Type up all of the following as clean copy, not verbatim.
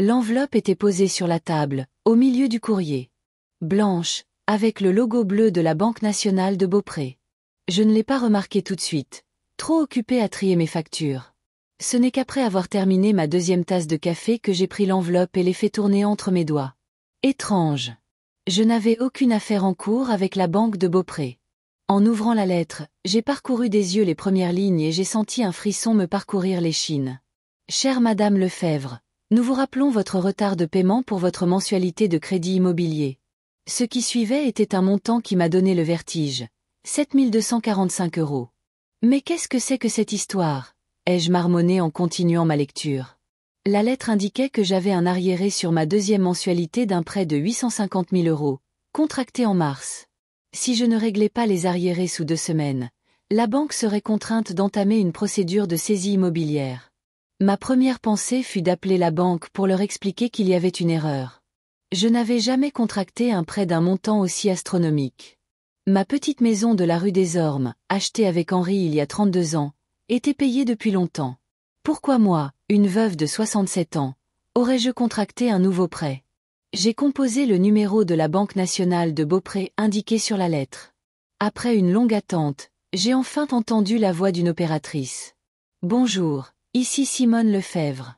L'enveloppe était posée sur la table, au milieu du courrier. Blanche, avec le logo bleu de la Banque nationale de Beaupré. Je ne l'ai pas remarqué tout de suite, trop occupée à trier mes factures. Ce n'est qu'après avoir terminé ma deuxième tasse de café que j'ai pris l'enveloppe et l'ai fait tourner entre mes doigts. Étrange. Je n'avais aucune affaire en cours avec la Banque de Beaupré. En ouvrant la lettre, j'ai parcouru des yeux les premières lignes et j'ai senti un frisson me parcourir l'échine. Chère Madame Lefebvre, nous vous rappelons votre retard de paiement pour votre mensualité de crédit immobilier. Ce qui suivait était un montant qui m'a donné le vertige. 7 245 €. Mais qu'est-ce que c'est que cette histoire ? Ai-je marmonné en continuant ma lecture. La lettre indiquait que j'avais un arriéré sur ma deuxième mensualité d'un prêt de 850 000 €, contracté en mars. Si je ne réglais pas les arriérés sous 2 semaines, la banque serait contrainte d'entamer une procédure de saisie immobilière. Ma première pensée fut d'appeler la banque pour leur expliquer qu'il y avait une erreur. Je n'avais jamais contracté un prêt d'un montant aussi astronomique. Ma petite maison de la rue des Ormes, achetée avec Henri il y a 32 ans, était payée depuis longtemps. Pourquoi moi, une veuve de 67 ans, aurais-je contracté un nouveau prêt ? J'ai composé le numéro de la Banque nationale de Beaupré indiqué sur la lettre. Après une longue attente, j'ai enfin entendu la voix d'une opératrice. Bonjour, ici Simone Lefebvre.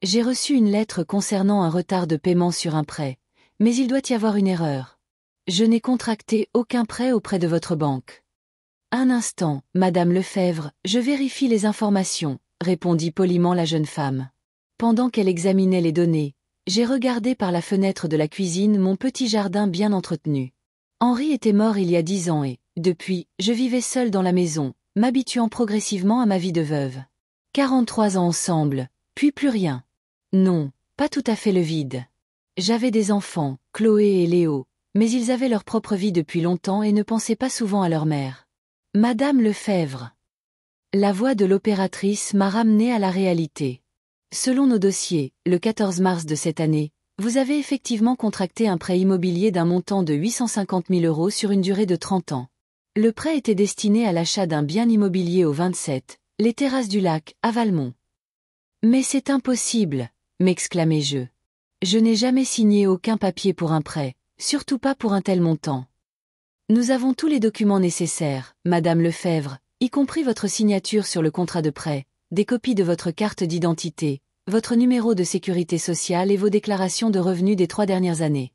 J'ai reçu une lettre concernant un retard de paiement sur un prêt, mais il doit y avoir une erreur. Je n'ai contracté aucun prêt auprès de votre banque. Un instant, Madame Lefebvre, je vérifie les informations, répondit poliment la jeune femme. Pendant qu'elle examinait les données, j'ai regardé par la fenêtre de la cuisine mon petit jardin bien entretenu. Henri était mort il y a 10 ans et, depuis, je vivais seule dans la maison, m'habituant progressivement à ma vie de veuve. 43 ans ensemble, puis plus rien. Non, pas tout à fait le vide. J'avais des enfants, Chloé et Léo, mais ils avaient leur propre vie depuis longtemps et ne pensaient pas souvent à leur mère. Madame Lefebvre. La voix de l'opératrice m'a ramenée à la réalité. Selon nos dossiers, le 14 mars de cette année, vous avez effectivement contracté un prêt immobilier d'un montant de 850 000 € sur une durée de 30 ans. Le prêt était destiné à l'achat d'un bien immobilier au 27, les Terrasses du Lac, à Valmont. Mais c'est impossible, m'exclamai-je. Je n'ai jamais signé aucun papier pour un prêt, surtout pas pour un tel montant. Nous avons tous les documents nécessaires, Madame Lefebvre, y compris votre signature sur le contrat de prêt, des copies de votre carte d'identité, votre numéro de sécurité sociale et vos déclarations de revenus des 3 dernières années.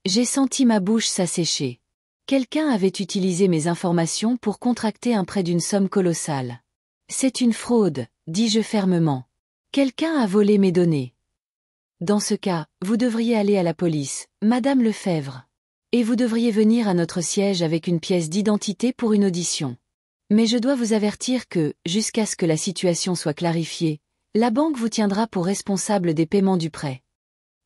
J'ai senti ma bouche s'assécher. Quelqu'un avait utilisé mes informations pour contracter un prêt d'une somme colossale. C'est une fraude, dis-je fermement. Quelqu'un a volé mes données. Dans ce cas, vous devriez aller à la police, Madame Lefebvre. Et vous devriez venir à notre siège avec une pièce d'identité pour une audition. Mais je dois vous avertir que, jusqu'à ce que la situation soit clarifiée, la banque vous tiendra pour responsable des paiements du prêt.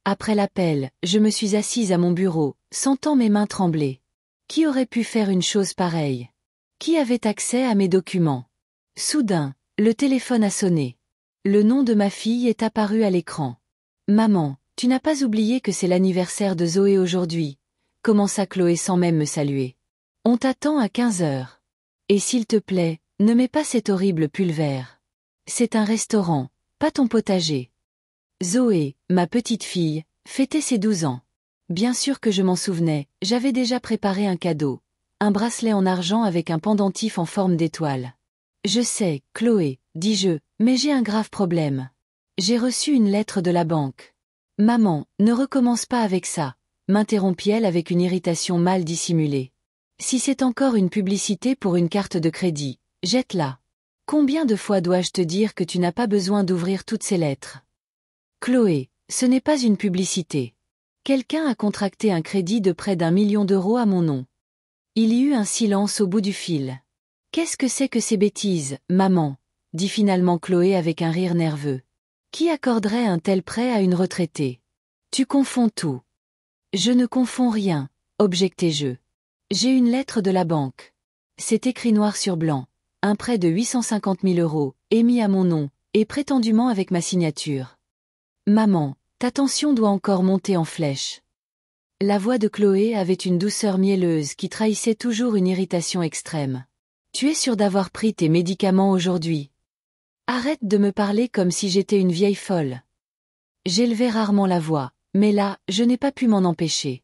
Après l'appel, je me suis assise à mon bureau, sentant mes mains trembler. Qui aurait pu faire une chose pareille ? Qui avait accès à mes documents ? Soudain, le téléphone a sonné. Le nom de ma fille est apparu à l'écran. Maman, tu n'as pas oublié que c'est l'anniversaire de Zoé aujourd'hui, commença Chloé sans même me saluer. On t'attend à 15 heures. Et s'il te plaît, ne mets pas cet horrible pull vert. C'est un restaurant, pas ton potager. Zoé, ma petite fille, fêtait ses 12 ans. Bien sûr que je m'en souvenais, j'avais déjà préparé un cadeau. Un bracelet en argent avec un pendentif en forme d'étoile. Je sais, Chloé, dis-je, mais j'ai un grave problème. J'ai reçu une lettre de la banque. Maman, ne recommence pas avec ça, m'interrompit-elle avec une irritation mal dissimulée. Si c'est encore une publicité pour une carte de crédit, jette-la. Combien de fois dois-je te dire que tu n'as pas besoin d'ouvrir toutes ces lettres ? Chloé, ce n'est pas une publicité. Quelqu'un a contracté un crédit de près d'1 million d'euros à mon nom. Il y eut un silence au bout du fil. Qu'est-ce que c'est que ces bêtises, maman ? Dit finalement Chloé avec un rire nerveux. Qui accorderait un tel prêt à une retraitée ? Tu confonds tout. Je ne confonds rien, objectai-je. J'ai une lettre de la banque. C'est écrit noir sur blanc. Un prêt de 850 000 €, émis à mon nom, et prétendument avec ma signature. Maman, ta tension doit encore monter en flèche. La voix de Chloé avait une douceur mielleuse qui trahissait toujours une irritation extrême. Tu es sûre d'avoir pris tes médicaments aujourd'hui ? Arrête de me parler comme si j'étais une vieille folle. J'élevais rarement la voix, mais là, je n'ai pas pu m'en empêcher.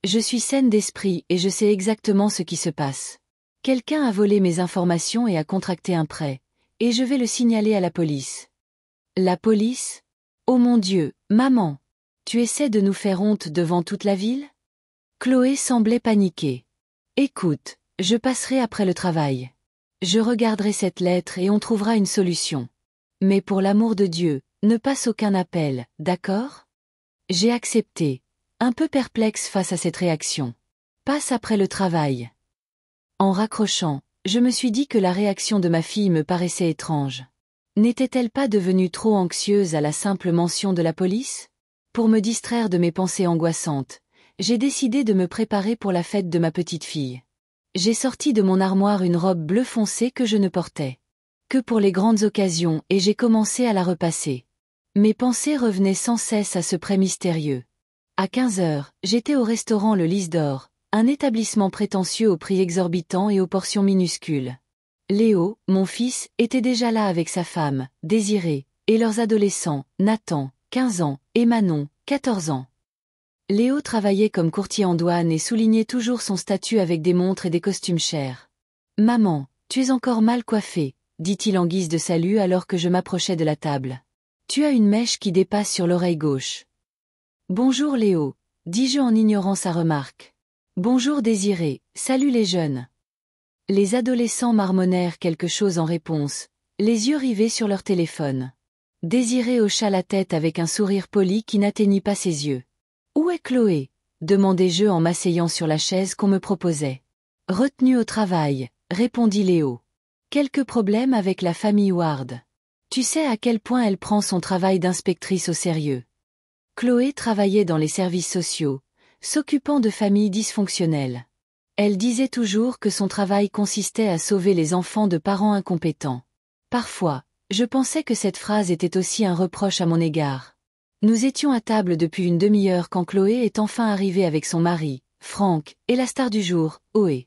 Je suis saine d'esprit et je sais exactement ce qui se passe. Quelqu'un a volé mes informations et a contracté un prêt, et je vais le signaler à la police. La police? Oh mon Dieu, maman! Tu essaies de nous faire honte devant toute la ville? Chloé semblait paniquer. Écoute, je passerai après le travail. Je regarderai cette lettre et on trouvera une solution. Mais pour l'amour de Dieu, ne passe aucun appel, d'accord? J'ai accepté, un peu perplexe face à cette réaction. Passe après le travail. En raccrochant, je me suis dit que la réaction de ma fille me paraissait étrange. N'était-elle pas devenue trop anxieuse à la simple mention de la police? Pour me distraire de mes pensées angoissantes, j'ai décidé de me préparer pour la fête de ma petite fille. J'ai sorti de mon armoire une robe bleu foncé que je ne portais que pour les grandes occasions et j'ai commencé à la repasser. Mes pensées revenaient sans cesse à ce prêt mystérieux. À 15 heures, j'étais au restaurant Le Lys d'Or, un établissement prétentieux au prix exorbitant et aux portions minuscules. Léo, mon fils, était déjà là avec sa femme, Désirée, et leurs adolescents, Nathan, 15 ans, et Manon, 14 ans. Léo travaillait comme courtier en douane et soulignait toujours son statut avec des montres et des costumes chers. « Maman, tu es encore mal coiffée », dit-il en guise de salut alors que je m'approchais de la table. « Tu as une mèche qui dépasse sur l'oreille gauche. »« Bonjour Léo », dis-je en ignorant sa remarque. « Bonjour Désiré, salut les jeunes. » Les adolescents marmonnèrent quelque chose en réponse, les yeux rivés sur leur téléphone. Désiré hocha la tête avec un sourire poli qui n'atteignit pas ses yeux. « Où est Chloé ?» demandai-je en m'asseyant sur la chaise qu'on me proposait. « Retenue au travail », répondit Léo. « Quelques problèmes avec la famille Ward. Tu sais à quel point elle prend son travail d'inspectrice au sérieux. » Chloé travaillait dans les services sociaux, s'occupant de familles dysfonctionnelles. Elle disait toujours que son travail consistait à sauver les enfants de parents incompétents. Parfois, je pensais que cette phrase était aussi un reproche à mon égard. Nous étions à table depuis une demi-heure quand Chloé est enfin arrivée avec son mari, Franck, et la star du jour, Oé.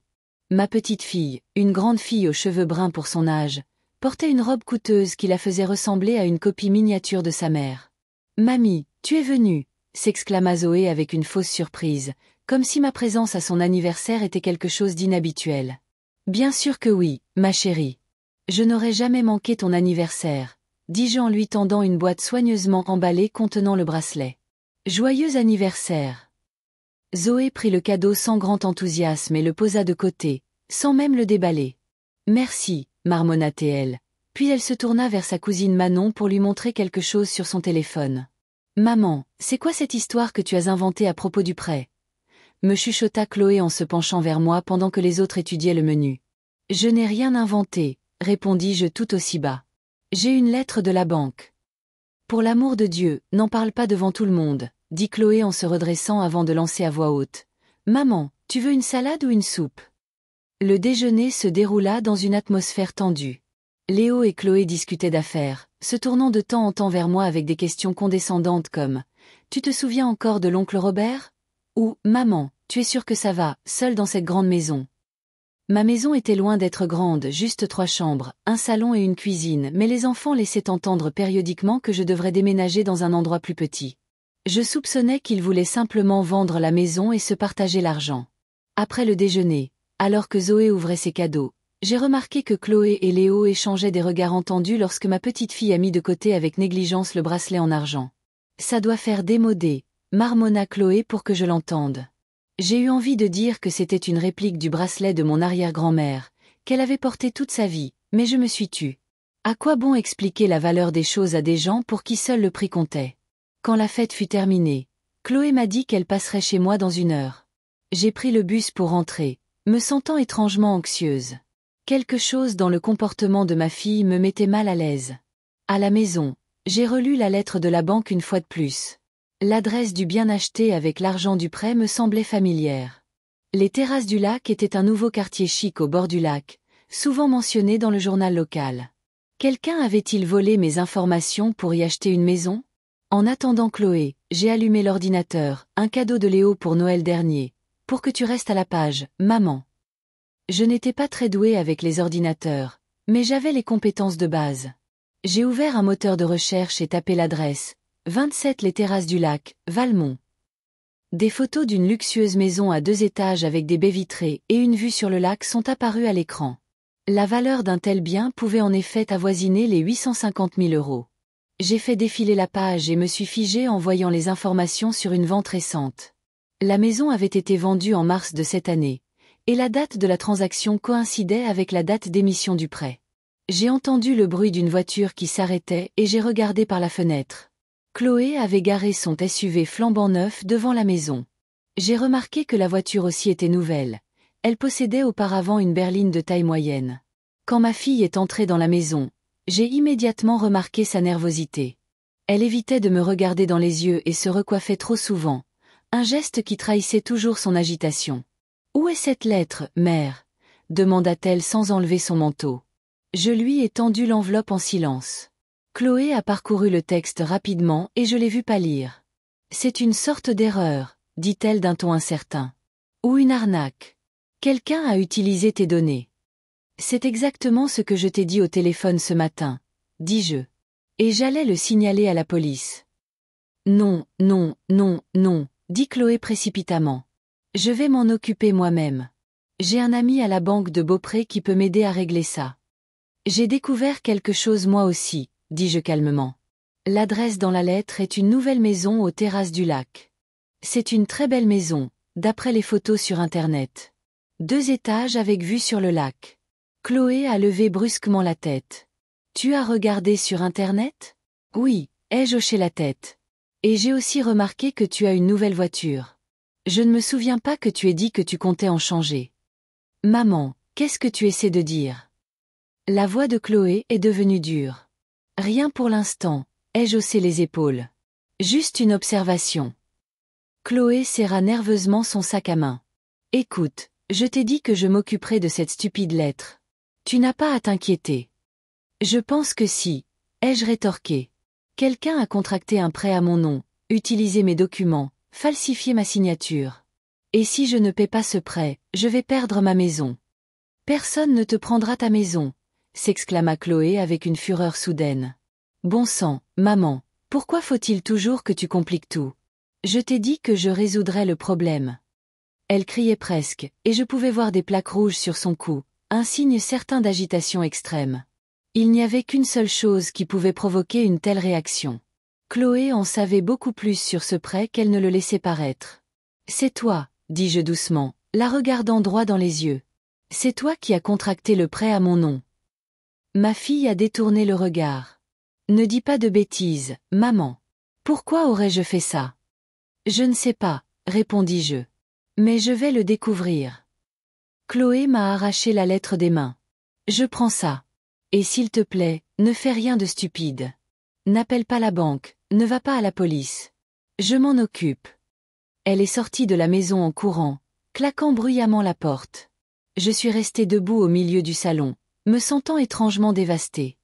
Ma petite fille, une grande fille aux cheveux bruns pour son âge, portait une robe coûteuse qui la faisait ressembler à une copie miniature de sa mère. « Mamie, tu es venue !» s'exclama Zoé avec une fausse surprise, comme si ma présence à son anniversaire était quelque chose d'inhabituel. « Bien sûr que oui, ma chérie. Je n'aurais jamais manqué ton anniversaire, dis-je en lui tendant une boîte soigneusement emballée contenant le bracelet. « Joyeux anniversaire !» Zoé prit le cadeau sans grand enthousiasme et le posa de côté, sans même le déballer. « Merci, marmonna-t-elle, puis elle se tourna vers sa cousine Manon pour lui montrer quelque chose sur son téléphone. « Maman, c'est quoi cette histoire que tu as inventée à propos du prêt ?» me chuchota Chloé en se penchant vers moi pendant que les autres étudiaient le menu. « Je n'ai rien inventé, » répondis-je tout aussi bas. « J'ai une lettre de la banque. »« Pour l'amour de Dieu, n'en parle pas devant tout le monde, » dit Chloé en se redressant avant de lancer à voix haute. « Maman, tu veux une salade ou une soupe ?» Le déjeuner se déroula dans une atmosphère tendue. Léo et Chloé discutaient d'affaires, se tournant de temps en temps vers moi avec des questions condescendantes comme « Tu te souviens encore de l'oncle Robert ?» ou « Maman, tu es sûre que ça va, seule dans cette grande maison ?» Ma maison était loin d'être grande, juste 3 chambres, un salon et une cuisine, mais les enfants laissaient entendre périodiquement que je devrais déménager dans un endroit plus petit. Je soupçonnais qu'ils voulaient simplement vendre la maison et se partager l'argent. Après le déjeuner, alors que Zoé ouvrait ses cadeaux, j'ai remarqué que Chloé et Léo échangeaient des regards entendus lorsque ma petite fille a mis de côté avec négligence le bracelet en argent. « Ça doit faire démodé », marmonna Chloé pour que je l'entende. J'ai eu envie de dire que c'était une réplique du bracelet de mon arrière-grand-mère, qu'elle avait porté toute sa vie, mais je me suis tue. À quoi bon expliquer la valeur des choses à des gens pour qui seul le prix comptait? Quand la fête fut terminée, Chloé m'a dit qu'elle passerait chez moi dans 1 heure. J'ai pris le bus pour rentrer, me sentant étrangement anxieuse. Quelque chose dans le comportement de ma fille me mettait mal à l'aise. À la maison, j'ai relu la lettre de la banque une fois de plus. L'adresse du bien acheté avec l'argent du prêt me semblait familière. Les terrasses du lac étaient un nouveau quartier chic au bord du lac, souvent mentionné dans le journal local. Quelqu'un avait-il volé mes informations pour y acheter une maison? En attendant Chloé, j'ai allumé l'ordinateur, un cadeau de Léo pour Noël dernier. Pour que tu restes à la page, maman. Je n'étais pas très douée avec les ordinateurs, mais j'avais les compétences de base. J'ai ouvert un moteur de recherche et tapé l'adresse, 27 Les Terrasses du Lac, Valmont. Des photos d'une luxueuse maison à 2 étages avec des baies vitrées et une vue sur le lac sont apparues à l'écran. La valeur d'un tel bien pouvait en effet avoisiner les 850 000 euros. J'ai fait défiler la page et me suis figé en voyant les informations sur une vente récente. La maison avait été vendue en mars de cette année, et la date de la transaction coïncidait avec la date d'émission du prêt. J'ai entendu le bruit d'une voiture qui s'arrêtait et j'ai regardé par la fenêtre. Chloé avait garé son SUV flambant neuf devant la maison. J'ai remarqué que la voiture aussi était nouvelle. Elle possédait auparavant une berline de taille moyenne. Quand ma fille est entrée dans la maison, j'ai immédiatement remarqué sa nervosité. Elle évitait de me regarder dans les yeux et se recoiffait trop souvent, un geste qui trahissait toujours son agitation. « Où est cette lettre, mère ?» demanda-t-elle sans enlever son manteau. Je lui ai tendu l'enveloppe en silence. Chloé a parcouru le texte rapidement et je l'ai vu pâlir. « C'est une sorte d'erreur, » dit-elle d'un ton incertain. « Ou une arnaque. Quelqu'un a utilisé tes données. » « C'est exactement ce que je t'ai dit au téléphone ce matin, » dis-je. Et j'allais le signaler à la police. « Non, non, non, non, » dit Chloé précipitamment. « Je vais m'en occuper moi-même. J'ai un ami à la banque de Beaupré qui peut m'aider à régler ça. » « J'ai découvert quelque chose moi aussi, » dis-je calmement. « L'adresse dans la lettre est une nouvelle maison aux Terrasses du Lac. C'est une très belle maison, d'après les photos sur Internet. 2 étages avec vue sur le lac. » Chloé a levé brusquement la tête. « Tu as regardé sur Internet ? » « Oui, » ai-je hoché la tête. « Et j'ai aussi remarqué que tu as une nouvelle voiture. Je ne me souviens pas que tu aies dit que tu comptais en changer. »« Maman, qu'est-ce que tu essaies de dire ?» La voix de Chloé est devenue dure. « Rien pour l'instant, » ai-je haussé les épaules. « Juste une observation. » Chloé serra nerveusement son sac à main. « Écoute, je t'ai dit que je m'occuperais de cette stupide lettre. Tu n'as pas à t'inquiéter. »« Je pense que si, » ai-je rétorqué. « Quelqu'un a contracté un prêt à mon nom, utilisé mes documents, falsifié ma signature. Et si je ne paie pas ce prêt, je vais perdre ma maison. »« Personne ne te prendra ta maison, » s'exclama Chloé avec une fureur soudaine. « Bon sang, maman, pourquoi faut-il toujours que tu compliques tout ? Je t'ai dit que je résoudrais le problème. » Elle criait presque, et je pouvais voir des plaques rouges sur son cou, un signe certain d'agitation extrême. Il n'y avait qu'une seule chose qui pouvait provoquer une telle réaction. Chloé en savait beaucoup plus sur ce prêt qu'elle ne le laissait paraître. « C'est toi, » dis-je doucement, la regardant droit dans les yeux. « C'est toi qui as contracté le prêt à mon nom. » Ma fille a détourné le regard. « Ne dis pas de bêtises, maman. Pourquoi aurais-je fait ça ? » « Je ne sais pas, » répondis-je. « Mais je vais le découvrir. » Chloé m'a arraché la lettre des mains. « Je prends ça. Et s'il te plaît, ne fais rien de stupide. N'appelle pas la banque, ne va pas à la police. Je m'en occupe. » Elle est sortie de la maison en courant, claquant bruyamment la porte. Je suis restée debout au milieu du salon, me sentant étrangement dévastée.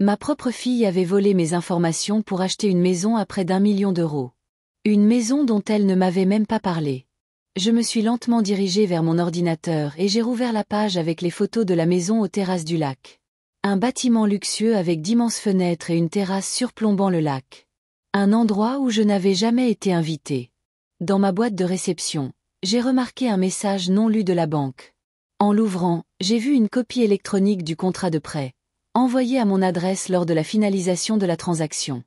Ma propre fille avait volé mes informations pour acheter une maison à près d'1 million d'euros. Une maison dont elle ne m'avait même pas parlé. Je me suis lentement dirigée vers mon ordinateur et j'ai rouvert la page avec les photos de la maison aux Terrasses du Lac. Un bâtiment luxueux avec d'immenses fenêtres et une terrasse surplombant le lac. Un endroit où je n'avais jamais été invitée. Dans ma boîte de réception, j'ai remarqué un message non lu de la banque. En l'ouvrant, j'ai vu une copie électronique du contrat de prêt, envoyé à mon adresse lors de la finalisation de la transaction.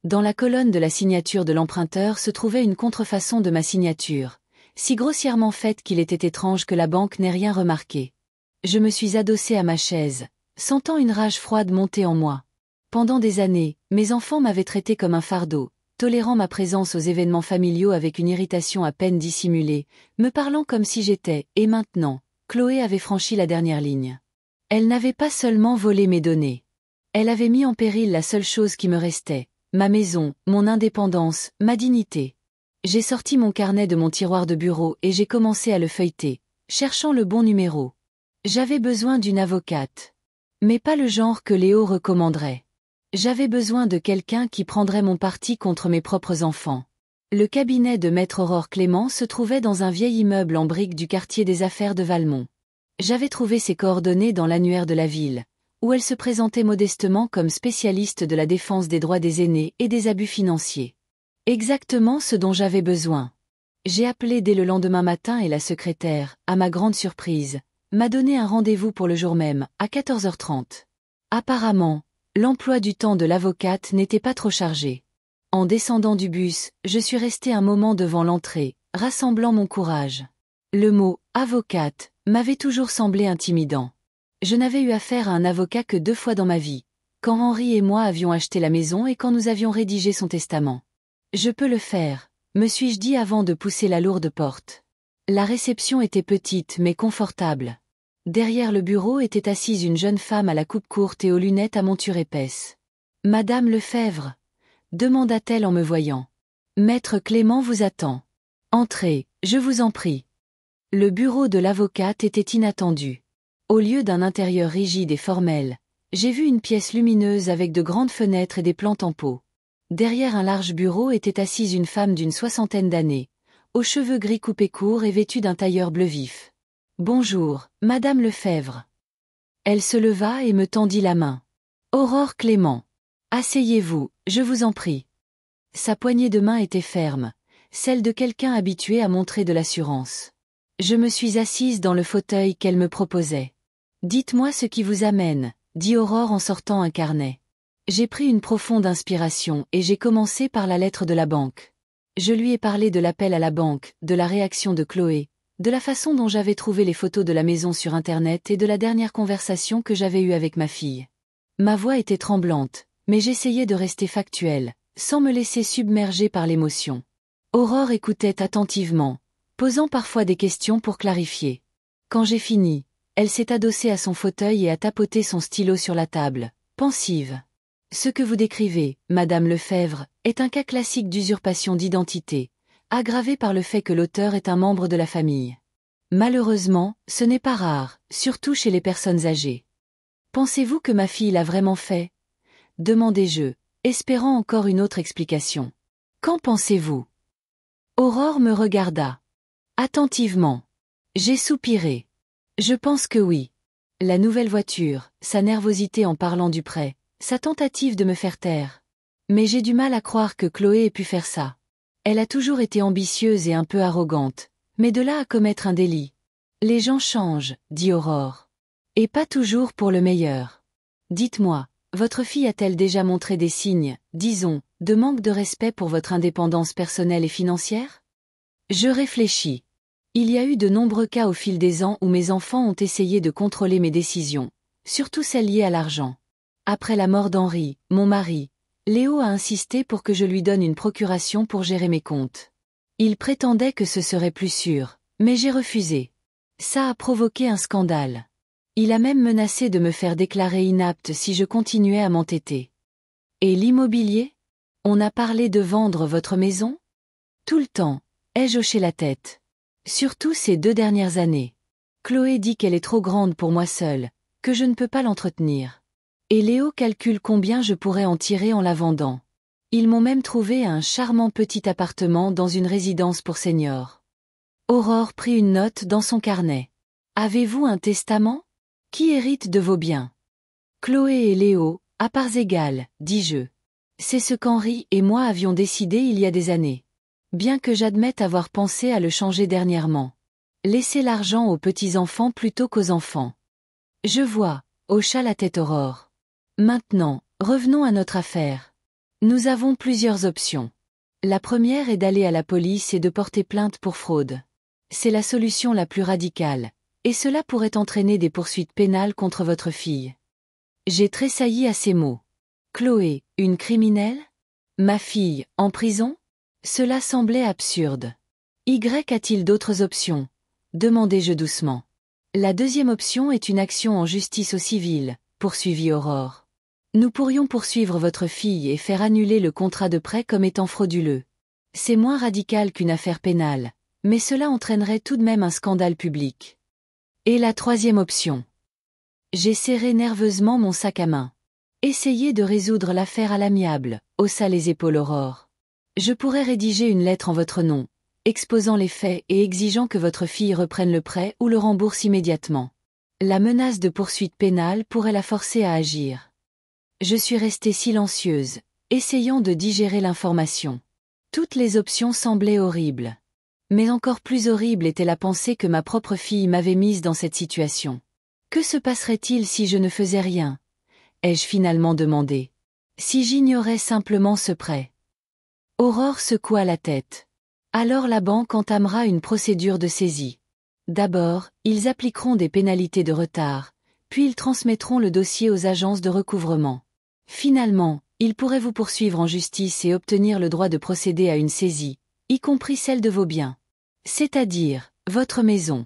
Dans la colonne de la signature de l'emprunteur se trouvait une contrefaçon de ma signature, si grossièrement faite qu'il était étrange que la banque n'ait rien remarqué. Je me suis adossée à ma chaise, sentant une rage froide monter en moi. Pendant des années, mes enfants m'avaient traité comme un fardeau, tolérant ma présence aux événements familiaux avec une irritation à peine dissimulée, me parlant comme si j'étais, et maintenant, Chloé avait franchi la dernière ligne. Elle n'avait pas seulement volé mes données. Elle avait mis en péril la seule chose qui me restait, ma maison, mon indépendance, ma dignité. J'ai sorti mon carnet de mon tiroir de bureau et j'ai commencé à le feuilleter, cherchant le bon numéro. J'avais besoin d'une avocate. Mais pas le genre que Léo recommanderait. J'avais besoin de quelqu'un qui prendrait mon parti contre mes propres enfants. Le cabinet de Maître Aurore Clément se trouvait dans un vieil immeuble en briques du quartier des Affaires de Valmont. J'avais trouvé ses coordonnées dans l'annuaire de la ville, où elle se présentait modestement comme spécialiste de la défense des droits des aînés et des abus financiers. Exactement ce dont j'avais besoin. J'ai appelé dès le lendemain matin et la secrétaire, à ma grande surprise, m'a donné un rendez-vous pour le jour même, à 14h30. Apparemment, l'emploi du temps de l'avocate n'était pas trop chargé. En descendant du bus, je suis restée un moment devant l'entrée, rassemblant mon courage. Le mot « avocate » m'avait toujours semblé intimidant. Je n'avais eu affaire à un avocat que 2 fois dans ma vie, quand Henri et moi avions acheté la maison et quand nous avions rédigé son testament. Je peux le faire, me suis-je dit avant de pousser la lourde porte. La réception était petite mais confortable. Derrière le bureau était assise une jeune femme à la coupe courte et aux lunettes à monture épaisse. « Madame Lefebvre ?» demanda-t-elle en me voyant. « Maître Clément vous attend. Entrez, je vous en prie. » Le bureau de l'avocate était inattendu. Au lieu d'un intérieur rigide et formel, j'ai vu une pièce lumineuse avec de grandes fenêtres et des plantes en pot. Derrière un large bureau était assise une femme d'une 60aine d'années, aux cheveux gris coupés courts et vêtue d'un tailleur bleu vif. « Bonjour, Madame Lefebvre. » Elle se leva et me tendit la main. « Aurore Clément. Asseyez-vous, je vous en prie. » Sa poignée de main était ferme, celle de quelqu'un habitué à montrer de l'assurance. Je me suis assise dans le fauteuil qu'elle me proposait. « Dites-moi ce qui vous amène, » dit Aurore en sortant un carnet. J'ai pris une profonde inspiration et j'ai commencé par la lettre de la banque. Je lui ai parlé de l'appel à la banque, de la réaction de Chloé, de la façon dont j'avais trouvé les photos de la maison sur Internet et de la dernière conversation que j'avais eue avec ma fille. Ma voix était tremblante, mais j'essayais de rester factuelle, sans me laisser submerger par l'émotion. Aurore écoutait attentivement, posant parfois des questions pour clarifier. Quand j'ai fini, elle s'est adossée à son fauteuil et a tapoté son stylo sur la table, pensive. Ce que vous décrivez, Madame Lefebvre, est un cas classique d'usurpation d'identité, aggravé par le fait que l'auteur est un membre de la famille. Malheureusement, ce n'est pas rare, surtout chez les personnes âgées. Pensez-vous que ma fille l'a vraiment fait ? Demandai-je, espérant encore une autre explication. Qu'en pensez-vous ? Aurore me regarda attentivement. J'ai soupiré. Je pense que oui. La nouvelle voiture, sa nervosité en parlant du prêt, sa tentative de me faire taire. Mais j'ai du mal à croire que Chloé ait pu faire ça. Elle a toujours été ambitieuse et un peu arrogante, mais de là à commettre un délit. Les gens changent, dit Aurore. Et pas toujours pour le meilleur. Dites-moi, votre fille a-t-elle déjà montré des signes, disons, de manque de respect pour votre indépendance personnelle et financière ? Je réfléchis. Il y a eu de nombreux cas au fil des ans où mes enfants ont essayé de contrôler mes décisions, surtout celles liées à l'argent. Après la mort d'Henri, mon mari, Léo a insisté pour que je lui donne une procuration pour gérer mes comptes. Il prétendait que ce serait plus sûr, mais j'ai refusé. Ça a provoqué un scandale. Il a même menacé de me faire déclarer inapte si je continuais à m'entêter. Et l'immobilier ? On a parlé de vendre votre maison ? Tout le temps, ai-je hoché la tête. Surtout ces 2 dernières années. Chloé dit qu'elle est trop grande pour moi seule, que je ne peux pas l'entretenir. Et Léo calcule combien je pourrais en tirer en la vendant. Ils m'ont même trouvé un charmant petit appartement dans une résidence pour seniors. Aurore prit une note dans son carnet. Avez-vous un testament ? Qui hérite de vos biens ? Chloé et Léo, à parts égales, dis-je. C'est ce qu'Henri et moi avions décidé il y a des années. Bien que j'admette avoir pensé à le changer dernièrement. Laisser l'argent aux petits-enfants plutôt qu'aux enfants. Je vois, hocha la tête Aurore. Maintenant, revenons à notre affaire. Nous avons plusieurs options. La première est d'aller à la police et de porter plainte pour fraude. C'est la solution la plus radicale, et cela pourrait entraîner des poursuites pénales contre votre fille. J'ai tressailli à ces mots. Chloé, une criminelle ? Ma fille, en prison ? Cela semblait absurde. Y a-t-il d'autres options ? Demandai-je doucement. La deuxième option est une action en justice au civil, poursuivit Aurore. Nous pourrions poursuivre votre fille et faire annuler le contrat de prêt comme étant frauduleux. C'est moins radical qu'une affaire pénale, mais cela entraînerait tout de même un scandale public. Et la troisième option ? J'ai serré nerveusement mon sac à main. Essayez de résoudre l'affaire à l'amiable, haussa les épaules Aurore. Je pourrais rédiger une lettre en votre nom, exposant les faits et exigeant que votre fille reprenne le prêt ou le rembourse immédiatement. La menace de poursuite pénale pourrait la forcer à agir. Je suis restée silencieuse, essayant de digérer l'information. Toutes les options semblaient horribles. Mais encore plus horrible était la pensée que ma propre fille m'avait mise dans cette situation. Que se passerait-il si je ne faisais rien? Ai-je finalement demandé. Si j'ignorais simplement ce prêt? Aurore secoua la tête. Alors la banque entamera une procédure de saisie. D'abord, ils appliqueront des pénalités de retard, puis ils transmettront le dossier aux agences de recouvrement. Finalement, ils pourraient vous poursuivre en justice et obtenir le droit de procéder à une saisie, y compris celle de vos biens. C'est-à-dire, votre maison.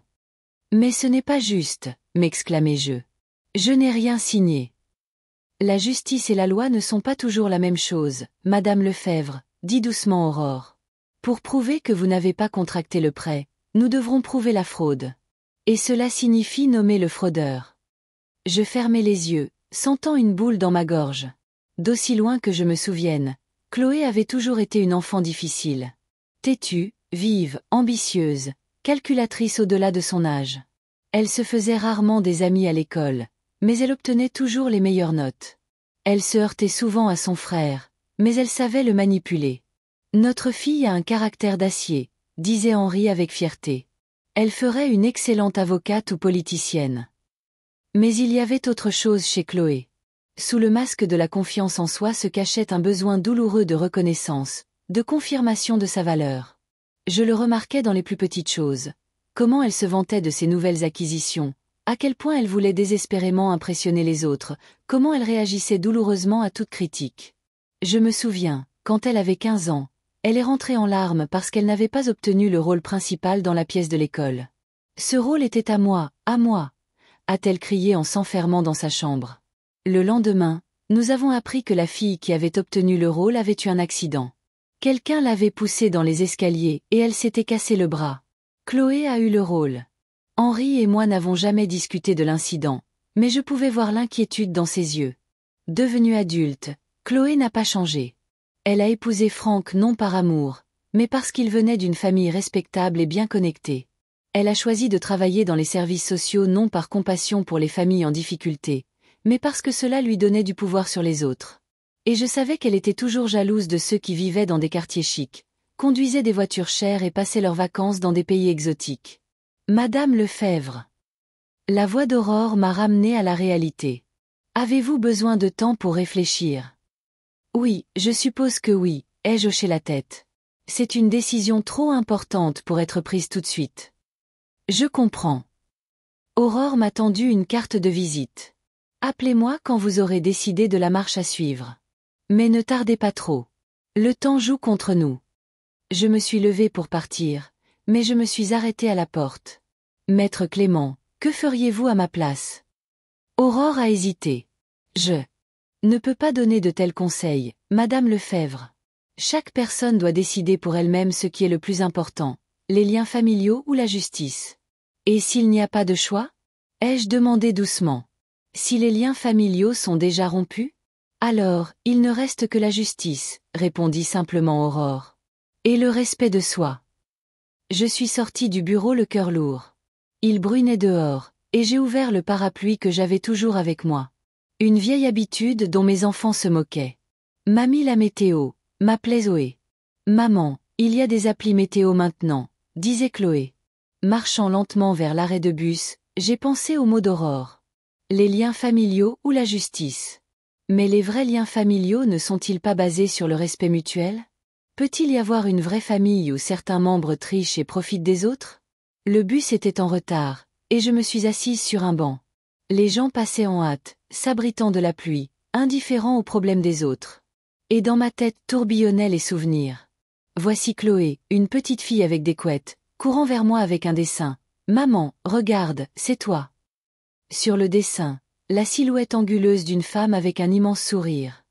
Mais ce n'est pas juste, m'exclamai-je. Je n'ai rien signé. La justice et la loi ne sont pas toujours la même chose, Madame Lefebvre, dit doucement Aurore. Pour prouver que vous n'avez pas contracté le prêt, nous devrons prouver la fraude. Et cela signifie nommer le fraudeur. Je fermai les yeux, sentant une boule dans ma gorge. D'aussi loin que je me souvienne, Chloé avait toujours été une enfant difficile. Têtue, vive, ambitieuse, calculatrice au-delà de son âge. Elle se faisait rarement des amis à l'école, mais elle obtenait toujours les meilleures notes. Elle se heurtait souvent à son frère, mais elle savait le manipuler. Notre fille a un caractère d'acier, disait Henri avec fierté. Elle ferait une excellente avocate ou politicienne. Mais il y avait autre chose chez Chloé. Sous le masque de la confiance en soi se cachait un besoin douloureux de reconnaissance, de confirmation de sa valeur. Je le remarquais dans les plus petites choses. Comment elle se vantait de ses nouvelles acquisitions, à quel point elle voulait désespérément impressionner les autres, comment elle réagissait douloureusement à toute critique. Je me souviens, quand elle avait 15 ans, elle est rentrée en larmes parce qu'elle n'avait pas obtenu le rôle principal dans la pièce de l'école. « Ce rôle était à moi, a-t-elle crié en s'enfermant dans sa chambre. Le lendemain, nous avons appris que la fille qui avait obtenu le rôle avait eu un accident. Quelqu'un l'avait poussée dans les escaliers et elle s'était cassé le bras. Chloé a eu le rôle. Henri et moi n'avons jamais discuté de l'incident, mais je pouvais voir l'inquiétude dans ses yeux. Devenue adulte, Chloé n'a pas changé. Elle a épousé Franck non par amour, mais parce qu'il venait d'une famille respectable et bien connectée. Elle a choisi de travailler dans les services sociaux non par compassion pour les familles en difficulté, mais parce que cela lui donnait du pouvoir sur les autres. Et je savais qu'elle était toujours jalouse de ceux qui vivaient dans des quartiers chics, conduisaient des voitures chères et passaient leurs vacances dans des pays exotiques. Madame Lefebvre. La voix d'Aurore m'a ramenée à la réalité. Avez-vous besoin de temps pour réfléchir? Oui, je suppose que oui, ai-je hoché la tête. C'est une décision trop importante pour être prise tout de suite. Je comprends. Aurore m'a tendu une carte de visite. Appelez-moi quand vous aurez décidé de la marche à suivre. Mais ne tardez pas trop. Le temps joue contre nous. Je me suis levée pour partir, mais je me suis arrêtée à la porte. Maître Clément, que feriez-vous à ma place? Aurore a hésité. Je ne peux pas donner de tels conseils, Madame Lefebvre. Chaque personne doit décider pour elle-même ce qui est le plus important, les liens familiaux ou la justice. Et s'il n'y a pas de choix? Ai-je demandé doucement. Si les liens familiaux sont déjà rompus? Alors, il ne reste que la justice, répondit simplement Aurore. Et le respect de soi. Je suis sortie du bureau le cœur lourd. Il brunait dehors, et j'ai ouvert le parapluie que j'avais toujours avec moi. Une vieille habitude dont mes enfants se moquaient. Mamie la météo, m'appelait Zoé. Maman, il y a des applis météo maintenant, disait Chloé. Marchant lentement vers l'arrêt de bus, j'ai pensé aux mots d'Aurore. Les liens familiaux ou la justice. Mais les vrais liens familiaux ne sont-ils pas basés sur le respect mutuel? Peut-il y avoir une vraie famille où certains membres trichent et profitent des autres? Le bus était en retard, et je me suis assise sur un banc. Les gens passaient en hâte, s'abritant de la pluie, indifférents aux problèmes des autres. Et dans ma tête tourbillonnaient les souvenirs. Voici Chloé, une petite fille avec des couettes, courant vers moi avec un dessin. « Maman, regarde, c'est toi !» Sur le dessin, la silhouette anguleuse d'une femme avec un immense sourire.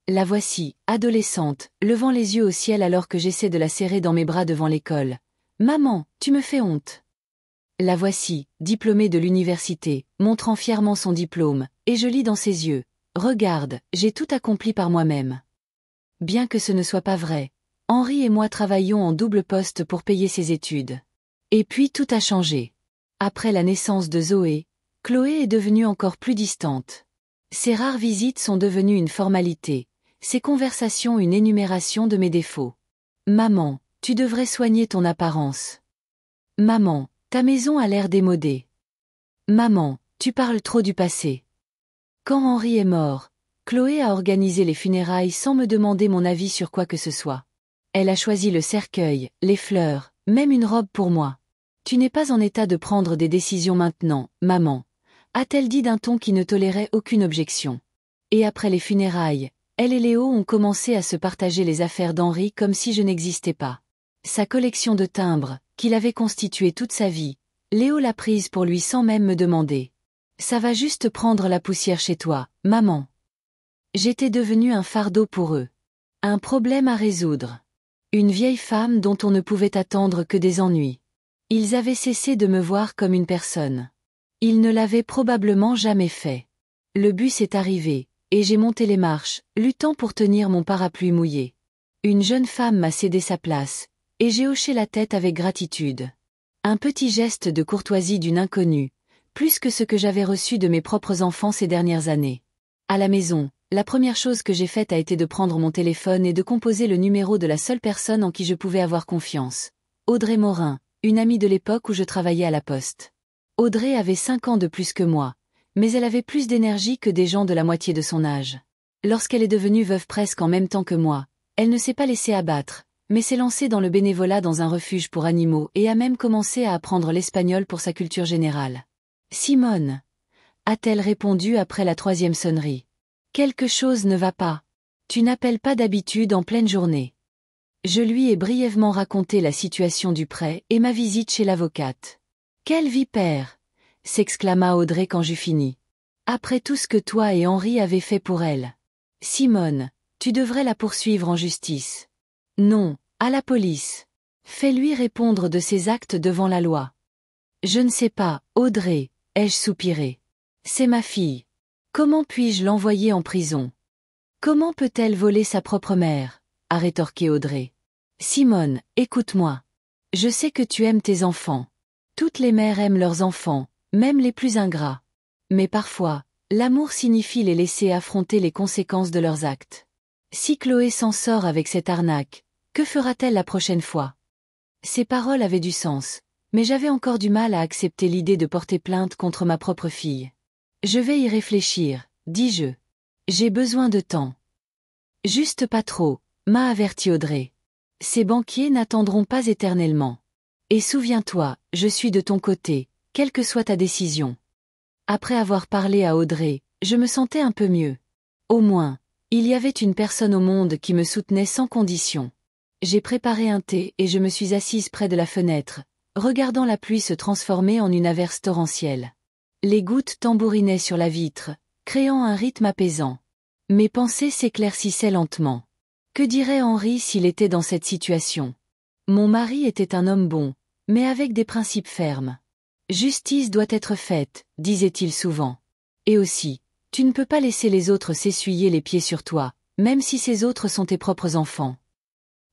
La voici, adolescente, levant les yeux au ciel alors que j'essaie de la serrer dans mes bras devant l'école. « Maman, tu me fais honte !» La voici, diplômée de l'université, montrant fièrement son diplôme, et je lis dans ses yeux. « Regarde, j'ai tout accompli par moi-même. » Bien que ce ne soit pas vrai, Henri et moi travaillions en double poste pour payer ses études. Et puis tout a changé. Après la naissance de Zoé, Chloé est devenue encore plus distante. Ses rares visites sont devenues une formalité, ses conversations une énumération de mes défauts. Maman, tu devrais soigner ton apparence. Maman, ta maison a l'air démodée. Maman, tu parles trop du passé. Quand Henri est mort, Chloé a organisé les funérailles sans me demander mon avis sur quoi que ce soit. Elle a choisi le cercueil, les fleurs, même une robe pour moi. Tu n'es pas en état de prendre des décisions maintenant, maman, a-t-elle dit d'un ton qui ne tolérait aucune objection. Et après les funérailles, elle et Léo ont commencé à se partager les affaires d'Henri comme si je n'existais pas. Sa collection de timbres, qu'il avait constituée toute sa vie, Léo l'a prise pour lui sans même me demander. Ça va juste prendre la poussière chez toi, maman. J'étais devenue un fardeau pour eux. Un problème à résoudre. Une vieille femme dont on ne pouvait attendre que des ennuis. Ils avaient cessé de me voir comme une personne. Ils ne l'avaient probablement jamais fait. Le bus est arrivé, et j'ai monté les marches, luttant pour tenir mon parapluie mouillé. Une jeune femme m'a cédé sa place, et j'ai hoché la tête avec gratitude. Un petit geste de courtoisie d'une inconnue, plus que ce que j'avais reçu de mes propres enfants ces dernières années. À la maison, la première chose que j'ai faite a été de prendre mon téléphone et de composer le numéro de la seule personne en qui je pouvais avoir confiance. Audrey Morin, une amie de l'époque où je travaillais à la poste. Audrey avait 5 ans de plus que moi, mais elle avait plus d'énergie que des gens de la moitié de son âge. Lorsqu'elle est devenue veuve presque en même temps que moi, elle ne s'est pas laissée abattre, mais s'est lancée dans le bénévolat dans un refuge pour animaux et a même commencé à apprendre l'espagnol pour sa culture générale. Simone, a-t-elle répondu après la 3e sonnerie. Quelque chose ne va pas. Tu n'appelles pas d'habitude en pleine journée. Je lui ai brièvement raconté la situation du prêt et ma visite chez l'avocate. Quelle vipère! S'exclama Audrey quand j'eus fini. Après tout ce que toi et Henri avez fait pour elle. Simone, tu devrais la poursuivre en justice. Non, à la police. Fais-lui répondre de ses actes devant la loi. Je ne sais pas, Audrey, ai-je soupiré. C'est ma fille. Comment puis-je l'envoyer en prison? Comment peut-elle voler sa propre mère? A rétorqué Audrey. Simone, écoute-moi. Je sais que tu aimes tes enfants. Toutes les mères aiment leurs enfants, même les plus ingrats. Mais parfois, l'amour signifie les laisser affronter les conséquences de leurs actes. Si Chloé s'en sort avec cette arnaque, que fera-t-elle la prochaine fois? Ces paroles avaient du sens, mais j'avais encore du mal à accepter l'idée de porter plainte contre ma propre fille. Je vais y réfléchir, dis-je. J'ai besoin de temps. Juste pas trop, m'a averti Audrey. Ces banquiers n'attendront pas éternellement. Et souviens-toi, je suis de ton côté, quelle que soit ta décision. Après avoir parlé à Audrey, je me sentais un peu mieux. Au moins, il y avait une personne au monde qui me soutenait sans condition. J'ai préparé un thé et je me suis assise près de la fenêtre, regardant la pluie se transformer en une averse torrentielle. Les gouttes tambourinaient sur la vitre, créant un rythme apaisant. Mes pensées s'éclaircissaient lentement. Que dirait Henri s'il était dans cette situation? Mon mari était un homme bon, mais avec des principes fermes. Justice doit être faite, disait-il souvent. Et aussi, tu ne peux pas laisser les autres s'essuyer les pieds sur toi, même si ces autres sont tes propres enfants.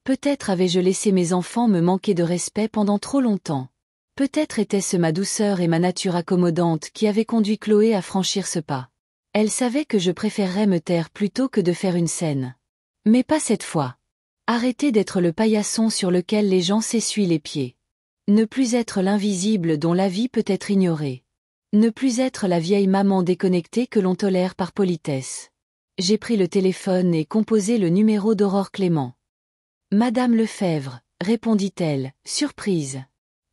Peut-être avais-je laissé mes enfants me manquer de respect pendant trop longtemps. Peut-être était-ce ma douceur et ma nature accommodante qui avaient conduit Chloé à franchir ce pas. Elle savait que je préférerais me taire plutôt que de faire une scène. Mais pas cette fois. Arrêter d'être le paillasson sur lequel les gens s'essuient les pieds. Ne plus être l'invisible dont la vie peut être ignorée. Ne plus être la vieille maman déconnectée que l'on tolère par politesse. J'ai pris le téléphone et composé le numéro d'Aurore Clément. Madame Lefebvre, répondit-elle, surprise.